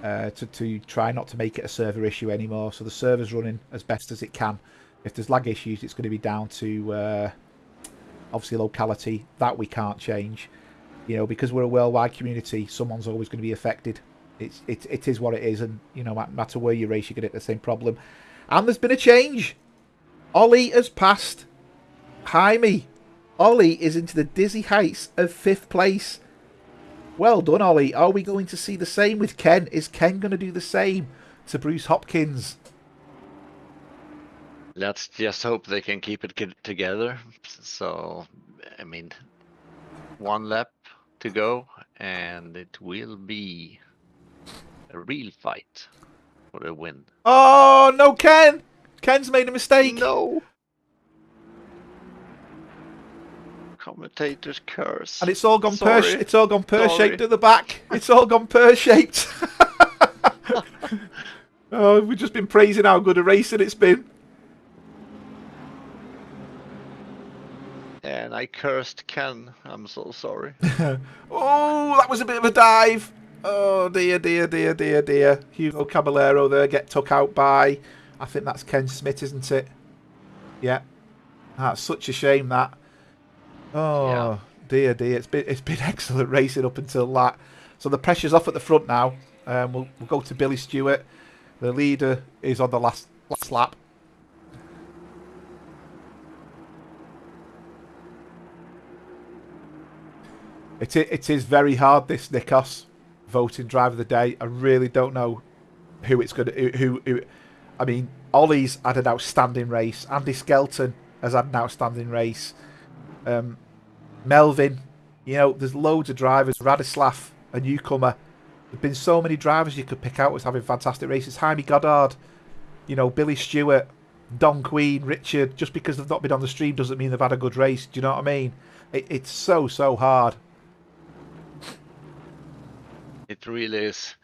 to try not to make it a server issue anymore. So the server's running as best as it can. If there's lag issues, it's going to be down to obviously locality. That we can't change. You know, because we're a worldwide community, someone's always going to be affected. It is what it is, and you know, no matter where you race, you get the same problem. And there's been a change. Ollie has passed Jaime. Ollie is into the dizzy heights of 5th place. Well done, Ollie. Are we going to see the same with Ken? Is Ken going to do the same to Bruce Hopkins? Let's just hope they can keep it together. So, I mean, 1 lap to go, and it will be a real fight for the win. Oh, no, Ken! Ken's made a mistake. No! Commentators curse. And it's all gone Sorry. it's all gone pear-shaped Sorry. at the back. It's all gone pear-shaped. Oh, we've just been praising how good a racing it's been. And I cursed Ken. I'm so sorry. Oh, that was a bit of a dive. Oh, dear, dear, dear, dear, dear. Hugo Caballero there get took out by, I think that's Ken Smith, isn't it? Yeah. That's such a shame, that. Oh, Yeah. dear, dear. It's been excellent racing up until that. So the pressure's off at the front now. We'll go to Billy Stewart. The leader is on the last lap. It is very hard, this Nikos voting driver of the day. I really don't know who it's going to... Who I mean, Ollie's had an outstanding race. Andy Skelton has had an outstanding race. Melvin, you know, there's loads of drivers. Radislav, a newcomer. There've been so many drivers you could pick out as having fantastic races. Jaime Goddard, you know, Billy Stewart, Don Queen, Richard. Just because they've not been on the stream doesn't mean they've had a good race. Do you know what I mean? It's so hard. It really is.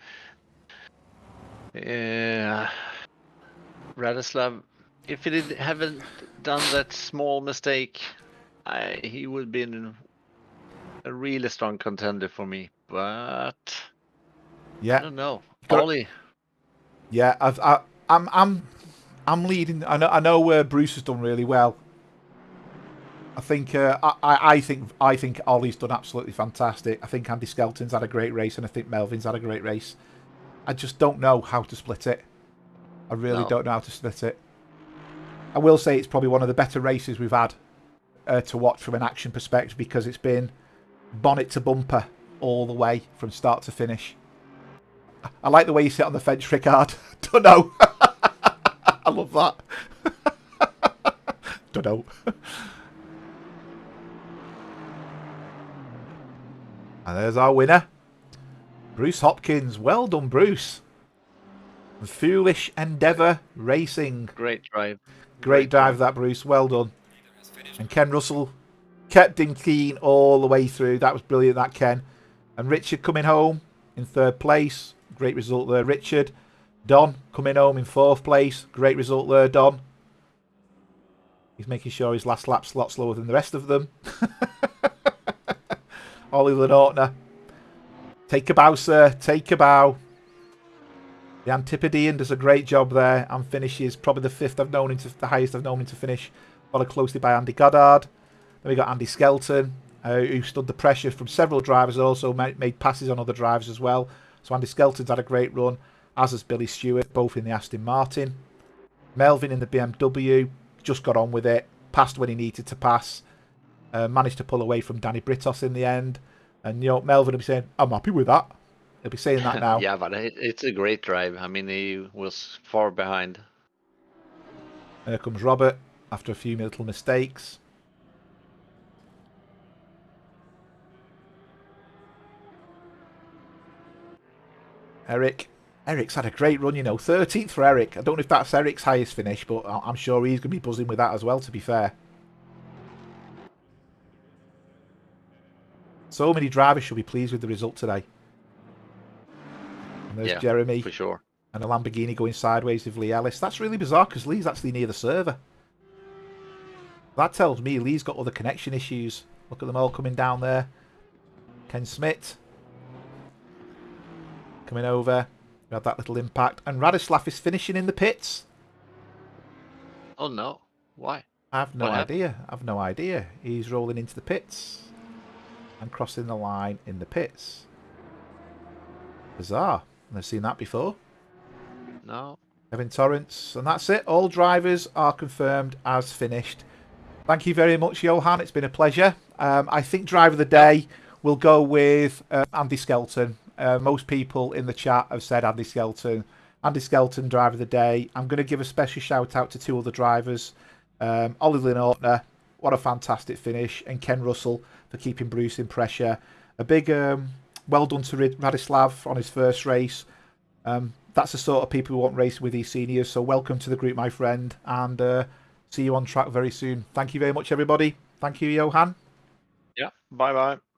Radislav, if he haven't done that small mistake, he would be a really strong contender for me. But Yeah, I don't know. Ollie. Yeah, I'm leading. I know Bruce has done really well. I think I think Ollie's done absolutely fantastic. I think Andy Skelton's had a great race, and I think Melvin's had a great race. I just don't know how to split it. I really don't know how to split it. I will say it's probably one of the better races we've had to watch from an action perspective, because it's been bonnet to bumper all the way from start to finish. I like the way you sit on the fence, Rickard. Don't know. I love that. Don't know. And there's our winner, Bruce Hopkins. Well done, Bruce. Foolish Endeavour Racing. Great drive. Great drive, that, Bruce. Well done. And Ken Russell kept him keen all the way through. That was brilliant, that, Ken. And Richard coming home in third place. Great result there, Richard. Don coming home in fourth place. Great result there, Don. He's making sure his last lap's a lot slower than the rest of them. Ollie Lenortner. Take a bow, sir. Take a bow. The Antipodean does a great job there and finishes probably the fifth I've known him to, the highest I've known him to finish, followed closely by Andy Goddard. Then we got Andy Skelton, who stood the pressure from several drivers, also made passes on other drivers as well. So Andy Skelton's had a great run, as has Billy Stewart, both in the Aston Martin. Melvin in the BMW, just got on with it, passed when he needed to pass, managed to pull away from Danny Britos in the end. And, you know, Melvin will be saying, I'm happy with that. He'll be saying that now. Yeah, but it's a great drive. I mean, he was far behind. Here comes Robert after a few little mistakes. Eric's had a great run, you know. 13th for Eric. I don't know if that's Eric's highest finish, but I'm sure he's going to be buzzing with that as well, to be fair. So many drivers should be pleased with the result today. And there's Jeremy. For sure. And a Lamborghini going sideways with Lee Ellis. That's really bizarre, because Lee's actually near the server. That tells me Lee's got other connection issues. Look at them all coming down there. Ken Smith coming over. We had that little impact. And Radislav is finishing in the pits. Oh, no. Why? I have no idea. I have no idea. He's rolling into the pits and crossing the line in the pits. Bizarre. I've never seen that before. No. Kevin Torrance. And that's it. All drivers are confirmed as finished. Thank you very much, Johan. It's been a pleasure. I think driver of the day will go with Andy Skelton. Most people in the chat have said Andy Skelton. Andy Skelton, driver of the day. I'm going to give a special shout out to two other drivers. Ollie Lenortner, what a fantastic finish. And Ken Russell for keeping Bruce in pressure. a big well done to Radislav on his first race. That's the sort of people who want racing with eSeniors. So welcome to the group, my friend, and see you on track very soon. Thank you very much, everybody. Thank you, Johan. Yeah. Bye bye.